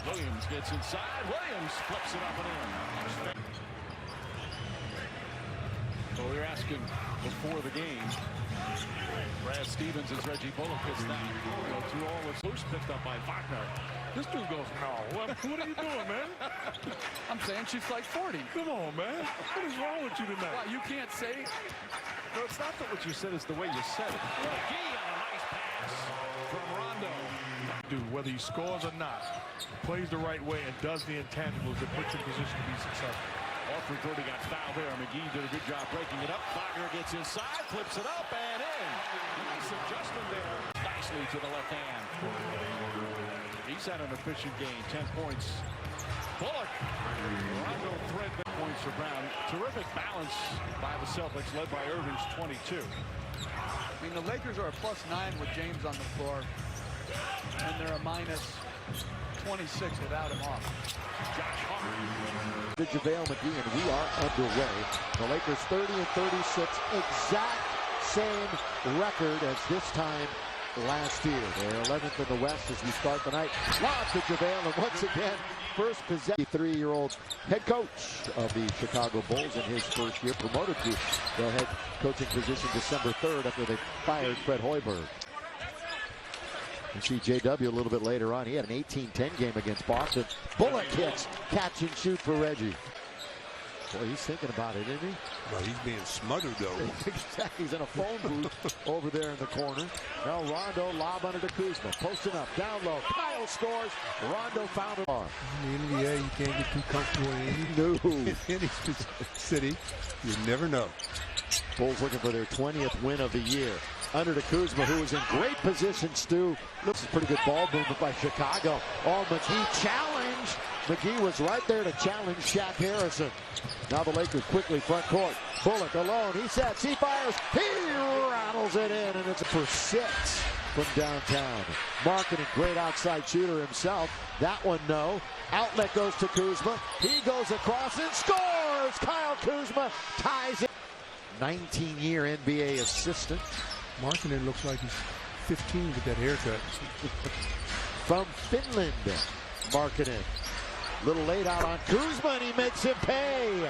Williams gets inside. Williams flips it up and in. Well, we were asking before the game. Brad Stevens as Reggie Bullock gets down. Through all the loose picked up by Wagner. This dude goes, no. What are you doing, man? I'm saying she's like 40. Come on, man. What is wrong with you tonight? Well, you can't say. No, it's not that what you said, it's the way you said it. McGee on a nice pass from Rondo. Dude, whether he scores or not, plays the right way and does the intangibles that put you in position to be successful. Alfred Brody got fouled there. McGee did a good job breaking it up. Wagner gets inside, flips it up, and in. Nice adjustment there. Nicely to the left hand. He's had an efficient game. 10 points. Bullock. Rondo thread points for Brown. Terrific balance by the Celtics, led by Irving's 22. I mean, the Lakers are a +9 with James on the floor, and they're a -26 without him off. Josh Hart. The JaVale McGee, and we are underway. The Lakers 30-36, exact same record as this time last year. They're 11th in the West as we start the night. Lob to JaVale, and once again, first possession. 3-year-old head coach of the Chicago Bulls in his first year, promoted to the head coaching position December 3rd after they fired Fred Hoiberg. You see JW a little bit later on. He had an 18-10 game against Boston. Bullet kicks, catch and shoot for Reggie. Boy, he's thinking about it, isn't he? Well, he's being smothered, though. He's in a phone booth over there in the corner. Now Rondo, lob under to Kuzma. Posting up, down low. Kyle scores. Rondo found it. In the NBA, you can't get too comfortable in any city. You never know. Bulls looking for their 20th win of the year. Under to Kuzma, who is in great position, Stu. Looks a pretty good ball movement by Chicago. Oh, McGee challenged. McGee was right there to challenge Shaq Harrison. Now the Lakers quickly front court. Bullock alone. He sets. He fires. He rattles it in, and it's for 6 from downtown. Marketing, great outside shooter himself. That one, no. Outlet goes to Kuzma. He goes across and scores. Kyle Kuzma ties it. 19-year NBA assistant. Markkinen looks like he's 15 with that haircut. From Finland, Markkinen. Little late out on Kuzma, and he makes him pay.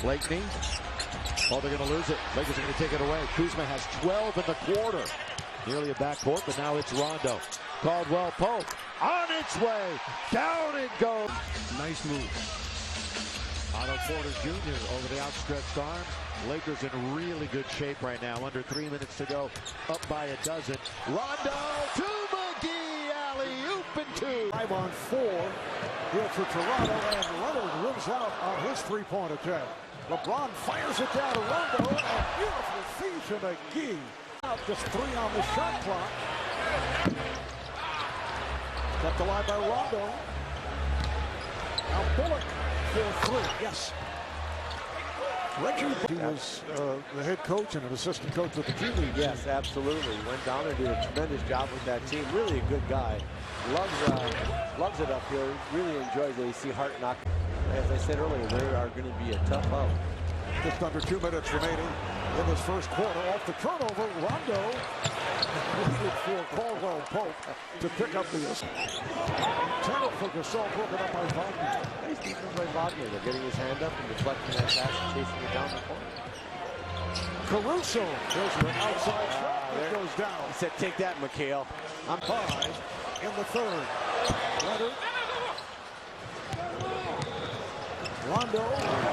Blakeney. Oh, they're going to lose it. Lakers are going to take it away. Kuzma has 12 in the quarter. Nearly a backcourt, but now it's Rondo. Caldwell Pope on its way. Down it goes. Nice move. Otto Porter Jr. over the outstretched arm. Lakers in really good shape right now. Under 3 minutes to go. Up by a dozen. Rondo to McGee. Alley-oop and 2. 5 on 4 here for Toronto, and Leonard wins out on his three-point attack. LeBron fires it down to Rondo. A beautiful feed to McGee. Out just 3 on the shot clock. Kept alive by Rondo. Now Bullock for 3. Yes. Reggie, he was the head coach and an assistant coach with the G League. Yes, absolutely. Went down and did a tremendous job with that team. Really a good guy. Loves it up here. Really enjoys it. You see Hart knock. As I said earlier, they are going to be a tough out. Just under 2 minutes remaining in this first quarter. Off the turnover, Rondo waited for Caldwell Pope to pick up the intended for Gasol, broken up by Wagner. Nice defense by Wagner. They're getting his hand up and deflecting that pass and chasing it down the corner. Caruso goes to an outside shot. It goes down. He said, take that, McHale. I'm 5 in the third. Leonard. Rondo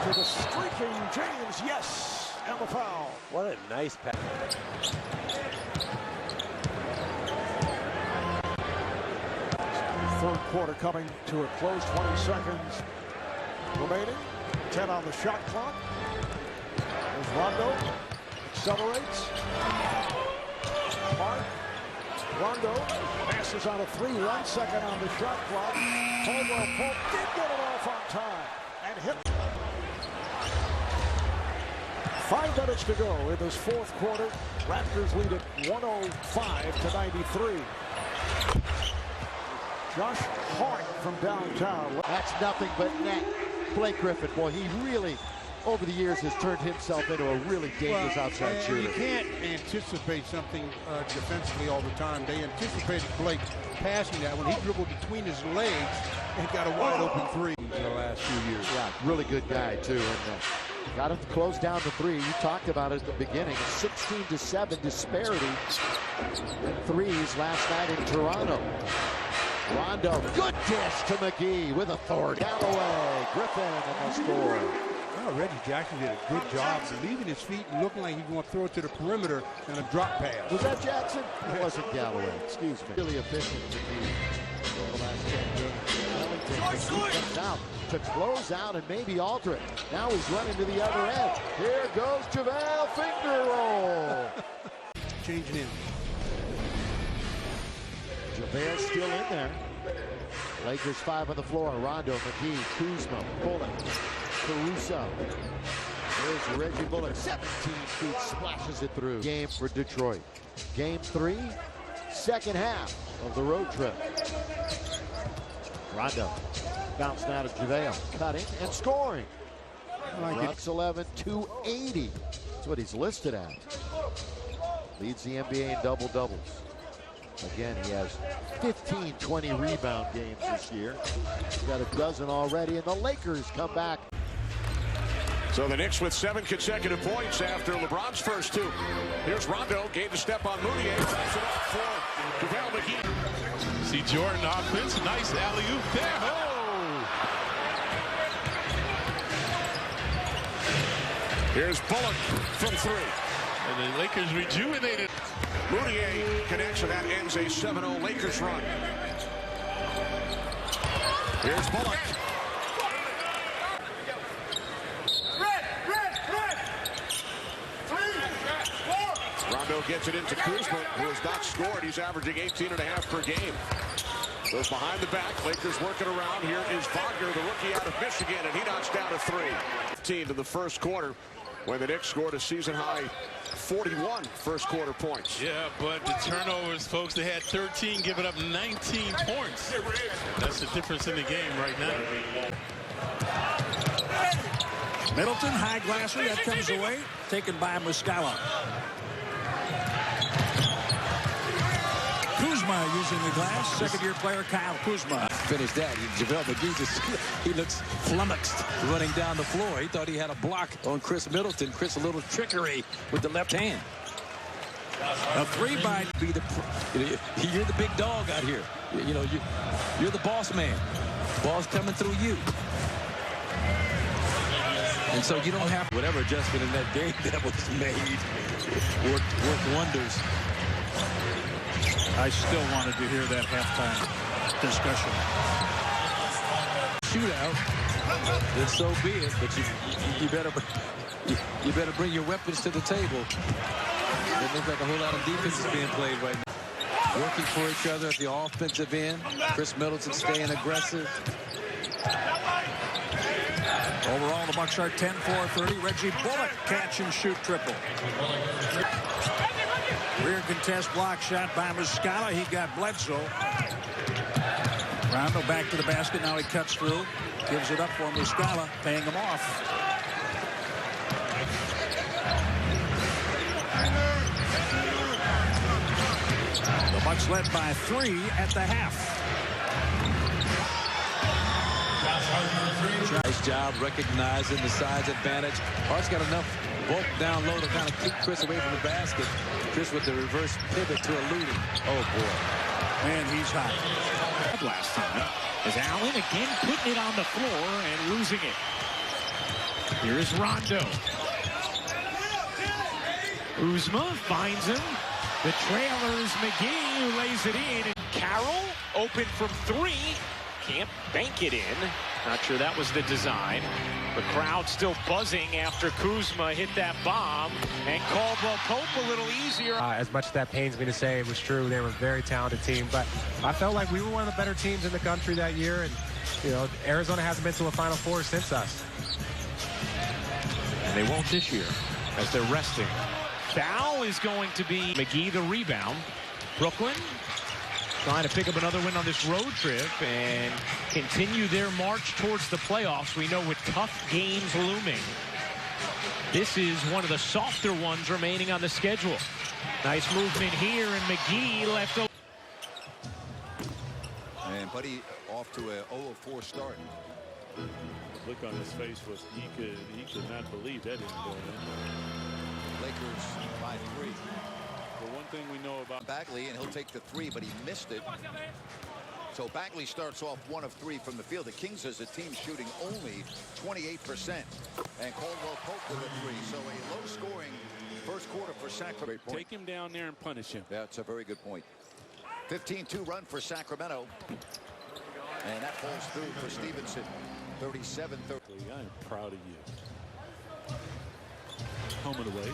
to the streaking James. Yes. And the foul. What a nice pass. Third quarter coming to a close. 20 seconds remaining. 10 on the shot clock. There's Rondo. Accelerates. Hart. Rondo passes on a 3. 1 second on the shot clock. Caldwell Pope did get it off on time and hit. 5 minutes to go in this fourth quarter. Raptors lead it 105-93. Josh Hart from downtown. That's nothing but net. Blake Griffin, boy, he really, over the years, has turned himself into a really dangerous outside shooter. You can't anticipate something defensively all the time. They anticipated Blake passing that when he dribbled between his legs and got a wide open 3 in the last few years. Yeah, really good guy, too. And got him to close down the 3. You talked about it at the beginning. A 16-7 disparity in threes last night in Toronto. Rondo, good dish to McGee with authority. Down the way, Griffin and the score. Well, Reggie Jackson did a good job leaving his feet and looking like he was going to throw it to the perimeter and a drop pass. Was that Jackson? It wasn't Galloway, excuse me. Really efficient McGee over the last 10 games. Comes out to close out and maybe alter it. Now he's running to the other end. Here goes JaVale, finger roll. Changing in. JaVale still in there. Lakers 5 on the floor. Rondo, McGee, Kuzma, Bullock, Caruso. Here's Reggie Bullock, 17 feet, splashes it through. Game for Detroit. Game 3, second half of the road trip. Rondo, bounce now to JaVale, cutting and scoring. Bucks 11, 280. That's what he's listed at. Leads the NBA in double-doubles. Again, he has 15, 20 rebound games this year. He's got a dozen already, and the Lakers come back. So the Knicks with 7 consecutive points after LeBron's first 2. Here's Rondo, gained a step on Moutier. Throws it up for JaVale McGee. See Jordan offense, nice alley-oop there. Oh! Here's Bullock from 3. And the Lakers rejuvenated. Moutier connects, and that ends a 7-0 Lakers run. Here's Bullock. Rondo gets it into Kuzma, who has not scored. He's averaging 18.5 per game. Goes behind the back. Lakers working around. Here is Wagner, the rookie out of Michigan, and he knocks down a 3. 15 in the first quarter, when the Knicks scored a season-high 41 first-quarter points. Yeah, but the turnovers, folks, they had 13, giving up 19 points. That's the difference in the game right now. Middleton, high glasser, that comes away, taken by Muscala. Kuzma using the glass, second-year player Kyle Kuzma. Finish that. JaVale McGee just, he looks flummoxed running down the floor. He thought he had a block on Chris Middleton. Chris, a little trickery with the left hand. A 3 by you're the big dog out here. You know, you're the boss man. Ball's coming through you. And so you don't have whatever adjustment in that game that was made worked wonders. I still wanted to hear that halftime discussion. Shootout, then so be it. But you better bring your weapons to the table. It looks like a whole lot of defense is being played right now. Working for each other at the offensive end. Chris Middleton staying aggressive. Overall, the Bucks are 10-4-30. Reggie Bullock catch and shoot triple. Rear contest block shot by Muscala. He got Bledsoe. Rondo back to the basket. Now he cuts through. Gives it up for Muscala, paying him off. The Bucks led by 3 at the half. Nice job recognizing the size advantage. Hart's got enough bulk down low to kind of keep Chris away from the basket. Chris with the reverse pivot to eluding. Oh, boy. Man, he's hot. Last time is Allen again putting it on the floor and losing it. Here's Rondo. Kuzma finds him. The trailer's McGee who lays it in. And Carroll open from 3. Can't bank it in. Not sure that was the design. The crowd still buzzing after Kuzma hit that bomb. And Caldwell Pope a little easier. As much as that pains me to say, it was true. They were a very talented team. But I felt like we were one of the better teams in the country that year. And, you know, Arizona hasn't been to a Final Four since us. And they won't this year as they're resting. Foul is going to be McGee the rebound. Brooklyn trying to pick up another win on this road trip and continue their march towards the playoffs. We know with tough games looming, this is one of the softer ones remaining on the schedule. Nice movement here, and McGee left. And Buddy off to a 0-4 start. The look on his face was he could not believe that didn't go in. Lakers by 3. The one thing we know about Bagley, and he'll take the 3, but he missed it. So Bagley starts off 1 of 3 from the field. The Kings as a team shooting only 28%. And Caldwell Pope with a 3. So a low-scoring first quarter for Sacramento. Take him down there and punish him. That's a very good point. 15-2 run for Sacramento. And that falls through for Stevenson. 37-30. I'm proud of you. Home and away.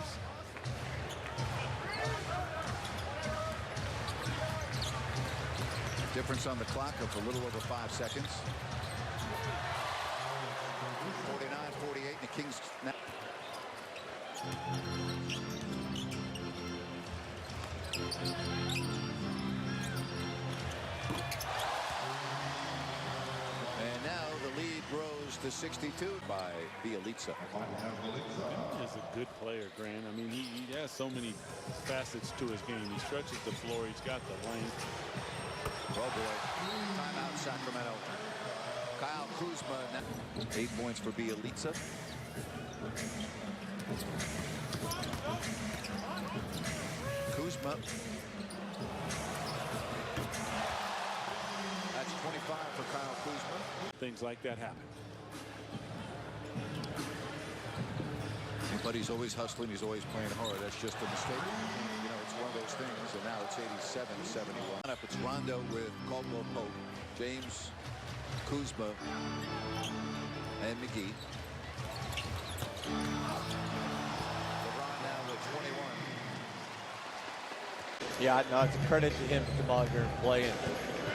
Difference on the clock of a little over 5 seconds. 49-48. The Kings now. And now the lead grows to 62 by Bielitsa. He is a good player, Grant. I mean, he has so many facets to his game. He stretches the floor. He's got the length. Oh, boy. Timeout, Sacramento. Kyle Kuzma. 8 points for Bielitsa. Kuzma. That's 25 for Kyle Kuzma. Things like that happen. But he's always hustling. He's always playing hard. That's just a mistake. You know, it's one of those things. And now it's 87-71. It's Rondo with Caldwell Pope, James, Kuzma, and McGee. LeBron now with 21. Yeah, no, it's a credit to him to come out here and play. And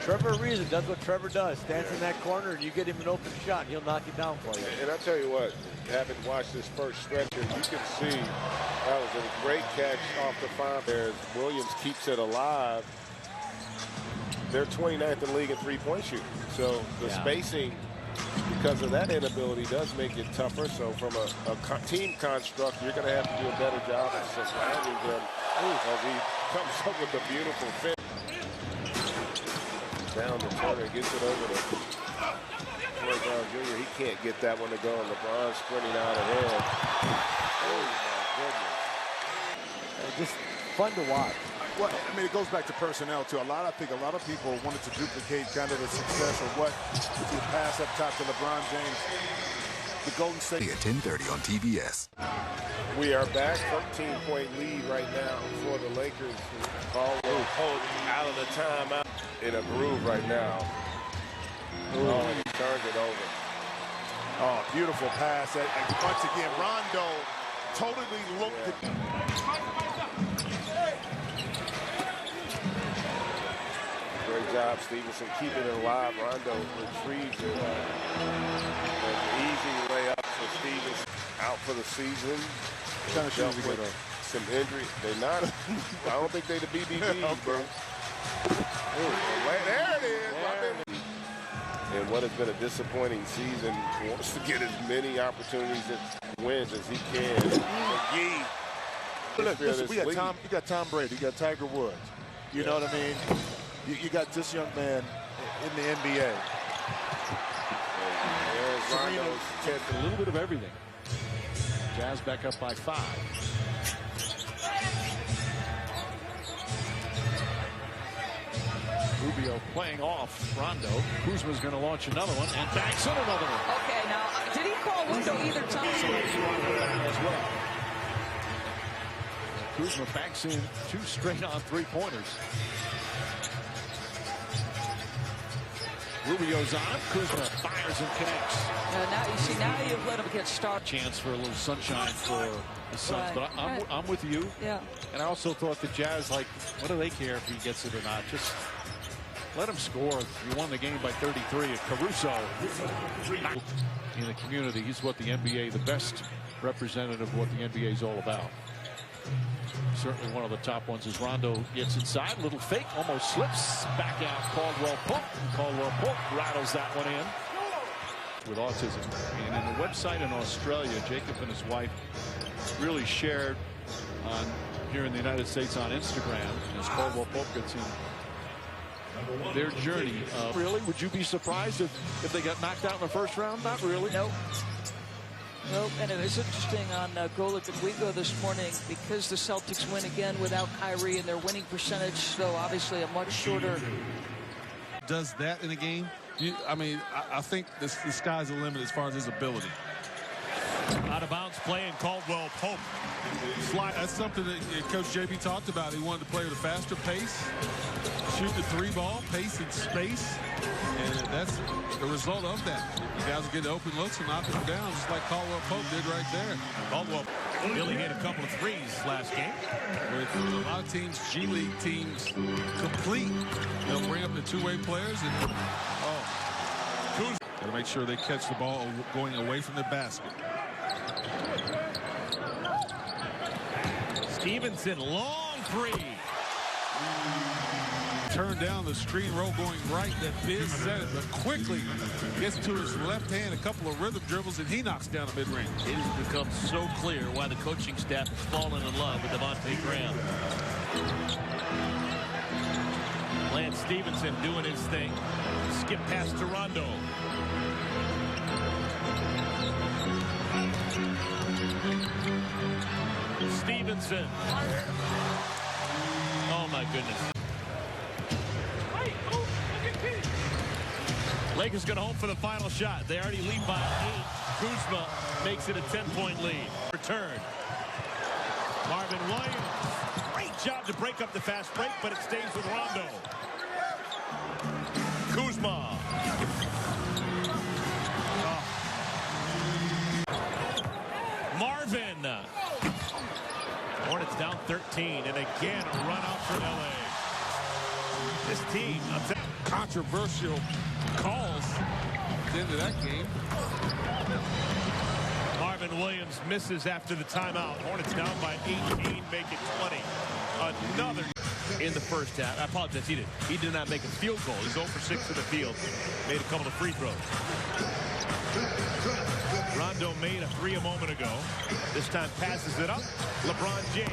Trevor Ariza does what Trevor does. Stands in that corner, and you get him an open shot, and he'll knock it down for you. And I tell you what, having watched this first stretch here, you can see that was a great catch off the foul there as Williams keeps it alive. They're 29th in the league in three-point shooting. So the spacing, because of that inability, does make it tougher. So from a team construct, you're going to have to do a better job of surrounding them as he comes up with a beautiful fit. Down to Turner, gets it over to Troy Brown Jr. He can't get that one to go, and LeBron sprinting out ahead. Oh, my goodness. Just fun to watch. Well, I mean, it goes back to personnel, too. I think a lot of people wanted to duplicate kind of the success of what you pass up top to LeBron James. The Golden State. At 10:30 on TBS. We are back. 13-point lead right now for the Lakers. Caldwell Pope out of the timeout in a groove right now. Oh, and he turns it over. Oh, beautiful pass. And once again, Rondo totally looked at. Great job, Stevenson, keeping it alive. Rondo retrieves it. An easy layup for Stevenson. Out for the season. Kind of shows you with some injury. They're not. I don't think they're the BBBs, bro. There it is. And what has been a disappointing season, he wants to get as many opportunities as wins as he can. McGee. Look, listen, you got Tom Brady, you got Tiger Woods. You know what I mean? You got this young man in the NBA. Rondo's a little bit of everything. Jazz back up by 5. Rubio playing off Rondo. Kuzma's going to launch another one and backs in another one. Okay, now, did he call window either time? As well. Kuzma backs in 2 straight on 3-pointers. Rubio's on. Kuzma fires and connects. Now you see, now you've let him get started. Chance for a little sunshine for the Suns, but I'm with you. Yeah. And I also thought the Jazz, like, what do they care if he gets it or not? Just let him score. You won the game by 33. Caruso in the community. He's what the NBA, the best representative of what the NBA is all about. Certainly one of the top ones as Rondo gets inside. Little fake, almost slips. Back out, Caldwell Pope. Caldwell Pope rattles that one in. With autism. And in the website in Australia, Jacob and his wife really shared on here in the United States on Instagram as Caldwell Pope gets in their journey. Really? Would you be surprised if they got knocked out in the first round? Not really. Nope. Nope. And it was interesting on Golic and Wigo this morning because the Celtics win again without Kyrie and their winning percentage, so obviously a much shorter. Does that in a game? I think the sky's the limit as far as his ability. Out of bounds play and Caldwell Pope. That's something that Coach JB talked about. He wanted to play with a faster pace, shoot the 3-ball, pace and space, and that's the result of that. You guys will get open looks and knock them down, just like Caldwell Pope did right there. Caldwell really hit a couple of threes last game. With a lot of teams, G League teams, complete. They'll bring up the two-way players and got to make sure they catch the ball going away from the basket. Stevenson, long three. Turn down the screen roll going right that Biz said it, but quickly gets to his left hand, a couple of rhythm dribbles, and he knocks down the mid-range. It has become so clear why the coaching staff has fallen in love with Devontae Graham. Lance Stevenson doing his thing. Skip pass to Rondo. Stevenson. Oh my goodness. Lakers going to hope for the final shot. They already lead by 8. Kuzma makes it a 10-point lead. Return. Marvin Williams. Great job to break up the fast break, but it stays with Rondo. Kuzma. Marvin. Hornets down 13, and again a run out for LA. This team, controversial calls at the end of that game. Marvin Williams misses after the timeout. Hornets down by 18, make it 20. Another in the first half. I apologize, he did not make a field goal. He's 0 for 6 in the field. Made a couple of free throws. Rondo made a 3 a moment ago. This time passes it up. LeBron James.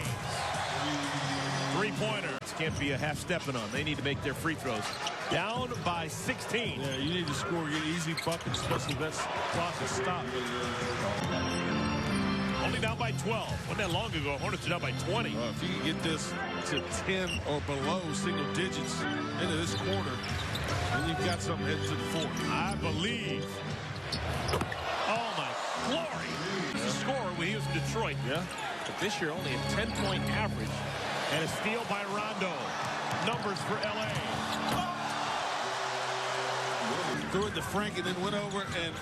3-pointer. Can't be a half stepping on. They need to make their free throws. Down by 16. Yeah, you need to score, get easy buckets, especially if that clock is stopped. Only down by 12. Wasn't that long ago? Hornets are down by 20. If you can get this to 10 or below single digits into this quarter, then you've got something heading to the fourth. I believe. Oh my glory. He's a scorer when he was in Detroit. Yeah. But this year only a 10-point average. And a steal by Rondo. Numbers for LA. Threw it to Frank and then went over and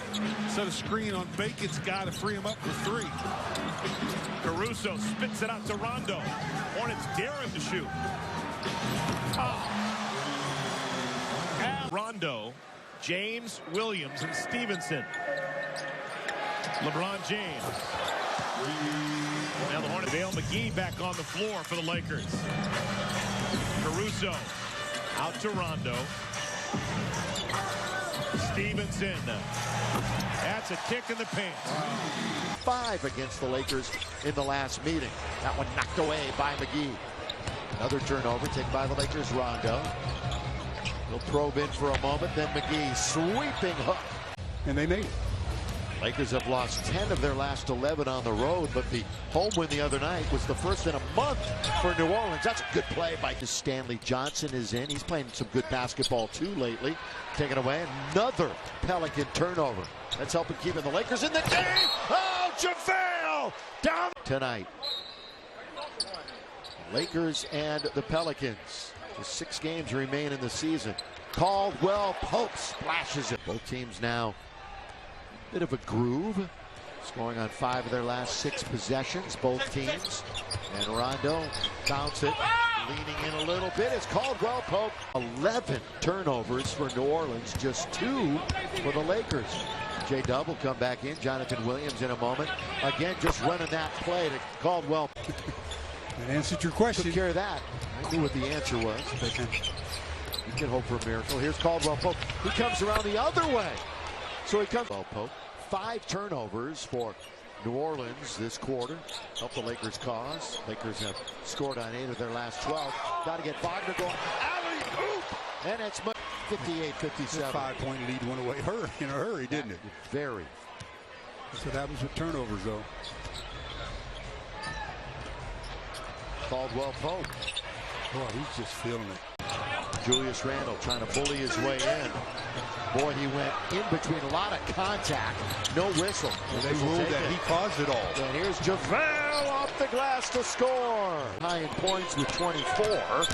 set a screen on Bacon's guy to free him up for 3. Caruso spits it out to Rondo. Hornets dare him to shoot. Rondo, James, Williams, and Stevenson. LeBron James. Now the Hornets. Dale McGee back on the floor for the Lakers. Caruso out to Rondo. Stevenson. That's a kick in the paint. 5 against the Lakers in the last meeting. That one knocked away by McGee. Another turnover taken by the Lakers. Rondo. He'll probe in for a moment. Then McGee sweeping hook. And they made it. Lakers have lost 10 of their last 11 on the road, but the home win the other night was the first in a month for New Orleans. That's a good play by Stanley Johnson is in. He's playing some good basketball too lately. Taken away, another Pelican turnover. That's helping keeping the Lakers in the game. Oh, JaVale down tonight. Lakers and the Pelicans. Just 6 games remain in the season. Caldwell Pope splashes it. Both teams now bit of a groove, scoring on 5 of their last 6 possessions, both teams. And Rondo bounce it, leaning in a little bit. It's Caldwell Pope. 11 turnovers for New Orleans, just 2 for the Lakers. J-Dub will come back in. Jonathan Williams in a moment. Again, just running that play to Caldwell. That answered your question. Took care of that. I knew what the answer was, but you can hope for a miracle. Here's Caldwell Pope. He comes around the other way. So he comes. Pope. 5 turnovers for New Orleans this quarter. Help the Lakers' cause. Lakers have scored on 8 of their last 12. Got to get Wagner going. Alley-oop! And it's 58-57. 5-point lead went away in a hurry, didn't it? Very. That's what happens with turnovers, though. Caldwell Pope. Boy, he's just feeling it. Julius Randle trying to bully his way in. Boy, he went in between a lot of contact. No whistle. They ruled that he caused it all. And here's JaVale off the glass to score. High in points with 24.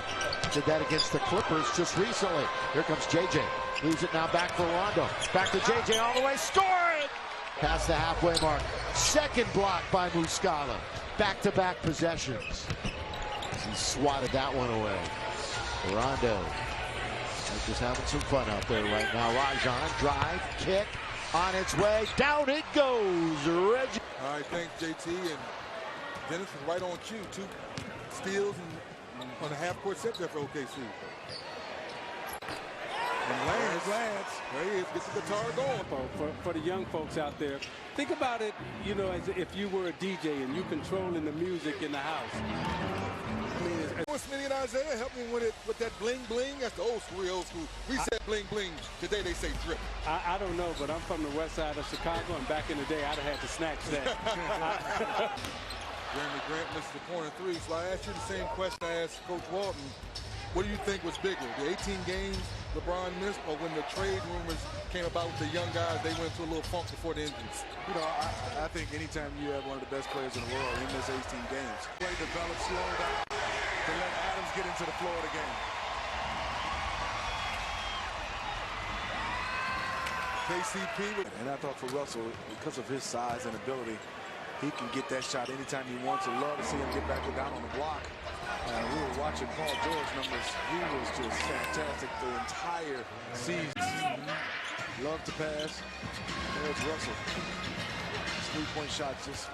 Did that against the Clippers just recently. Here comes JJ. Leaves it now back for Rondo. Back to JJ all the way. Score it! Past the halfway mark. Second block by Muscala. Back-to-back possessions. He swatted that one away. Rondo. Just having some fun out there right now. RAJON, drive, kick, on its way. Down it goes. Reggie. All right, thanks, JT. And Dennis was right on cue. steals and on a half-court set there for OKC. And Lance, there he is, gets the guitar going. For the young folks out there, think about it, you know, as if you were a DJ and you controlling the music in the house. I mean, Smitty and Isaiah helped me with that bling bling. That's the old school. We said bling bling. Today they say drip. I don't know, but I'm from the west side of Chicago, and back in the day, I'd have had to snatch that. Jeremy Grant missed the corner three, so I asked you the same question I asked Coach Walton. What do you think was bigger, the 18 games LeBron missed, or when the trade rumors came about with the young guys, they went into a little funk before the engines? You know, I think anytime you have one of the best players in the world, you miss 18 games. Play develop, slow down, to let Adams get into the flow of the game. KCP. And I thought for Russell, because of his size and ability, he can get that shot anytime he wants. I'd love to see him get back down on the block. We were watching Paul George numbers. He was just fantastic the entire season. Love to pass. There's Russell. His three-point shot just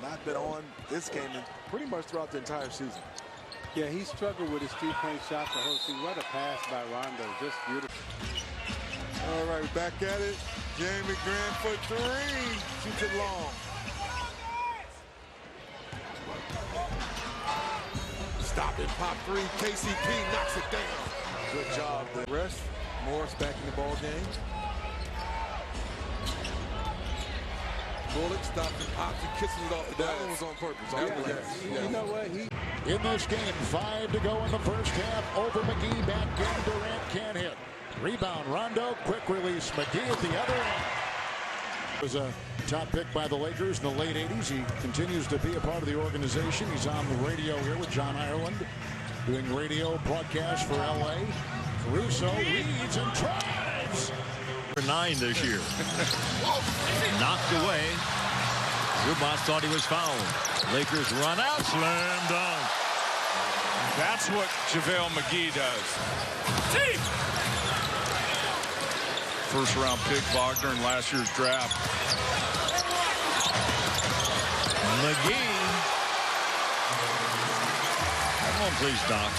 not been on this game and pretty much throughout the entire season. Yeah, he struggled with his three-point shot the whole season. What a pass by Rondo. Just beautiful. All right, back at it. Jeremy Grant for three. Shoots it long. Stop it, pop three. KCP knocks it down. Good job. The rest. Morris back in the ball game. Bullock stops and pops and kisses it off the glass. That one was on purpose. You know what? In this game, 5 to go in the first half. Over McGee, back in. Durant can't hit. Rebound, Rondo. Quick release. McGee at the other end. Was a top pick by the Lakers in the late 80s. He continues to be a part of the organization. He's on the radio here with John Ireland, doing radio broadcasts for LA. Caruso reads and drives. For 9 this year. Knocked away. Zubac thought he was fouled. Lakers run out, slam dunk. That's what JaVale McGee does. First round pick Wagner in last year's draft. McGee. Come on, please, Doc.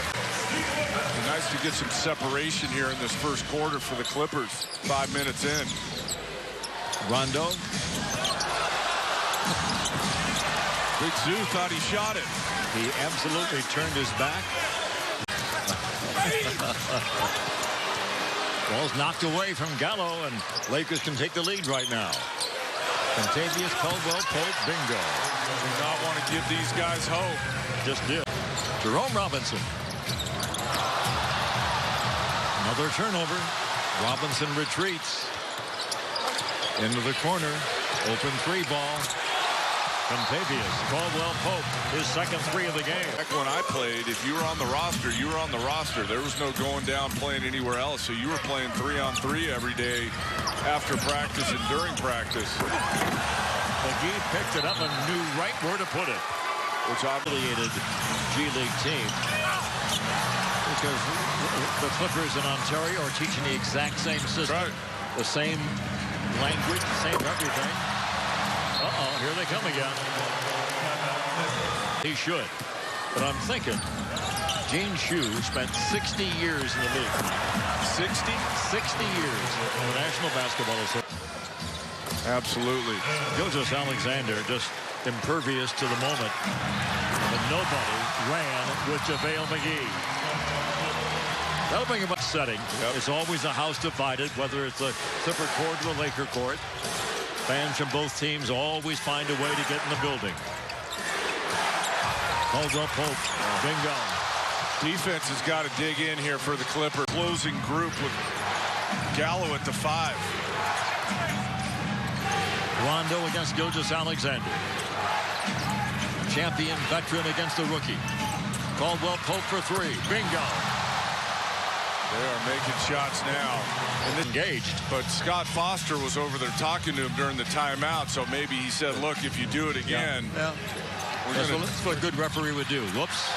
Nice to get some separation here in this first quarter for the Clippers. 5 minutes in. Rondo. Big Zoo thought he shot it. He absolutely turned his back. Ball's knocked away from Gallo, and Lakers can take the lead right now. Contavious Caldwell Pope, bingo. Do not want to give these guys hope. Just did. Jerome Robinson. Another turnover. Robinson retreats. Into the corner. Open three ball. Contavious, Caldwell Pope, his second three of the game. Back when I played, if you were on the roster, you were on the roster. There was no going down playing anywhere else. So you were playing 3-on-3 every day after practice and during practice. McGee picked it up and knew right where to put it. Which affiliated G League team. Because the Clippers in Ontario are teaching the exact same system. Right. The same language, same everything. Uh-oh, here they come again. He should. But I'm thinking, Gene Shue spent 60 years in the league. 60? 60 years in the National Basketball Association. Absolutely. Gilgeous Alexander just impervious to the moment. But nobody ran with JaVale McGee. That'll bring him up setting. Yep. It's always a house divided, whether it's a Clipper court or a Laker court. Fans from both teams always find a way to get in the building. Caldwell Pope, bingo. Defense has got to dig in here for the Clippers. Closing group with Gallo at the 5. Rondo against Gilgeous Alexander. Champion veteran against the rookie. Caldwell Pope for 3, bingo. They are making shots now. And engaged. But Scott Foster was over there talking to him during the timeout, so maybe he said, look, if you do it again. That's what a good referee would do. Whoops.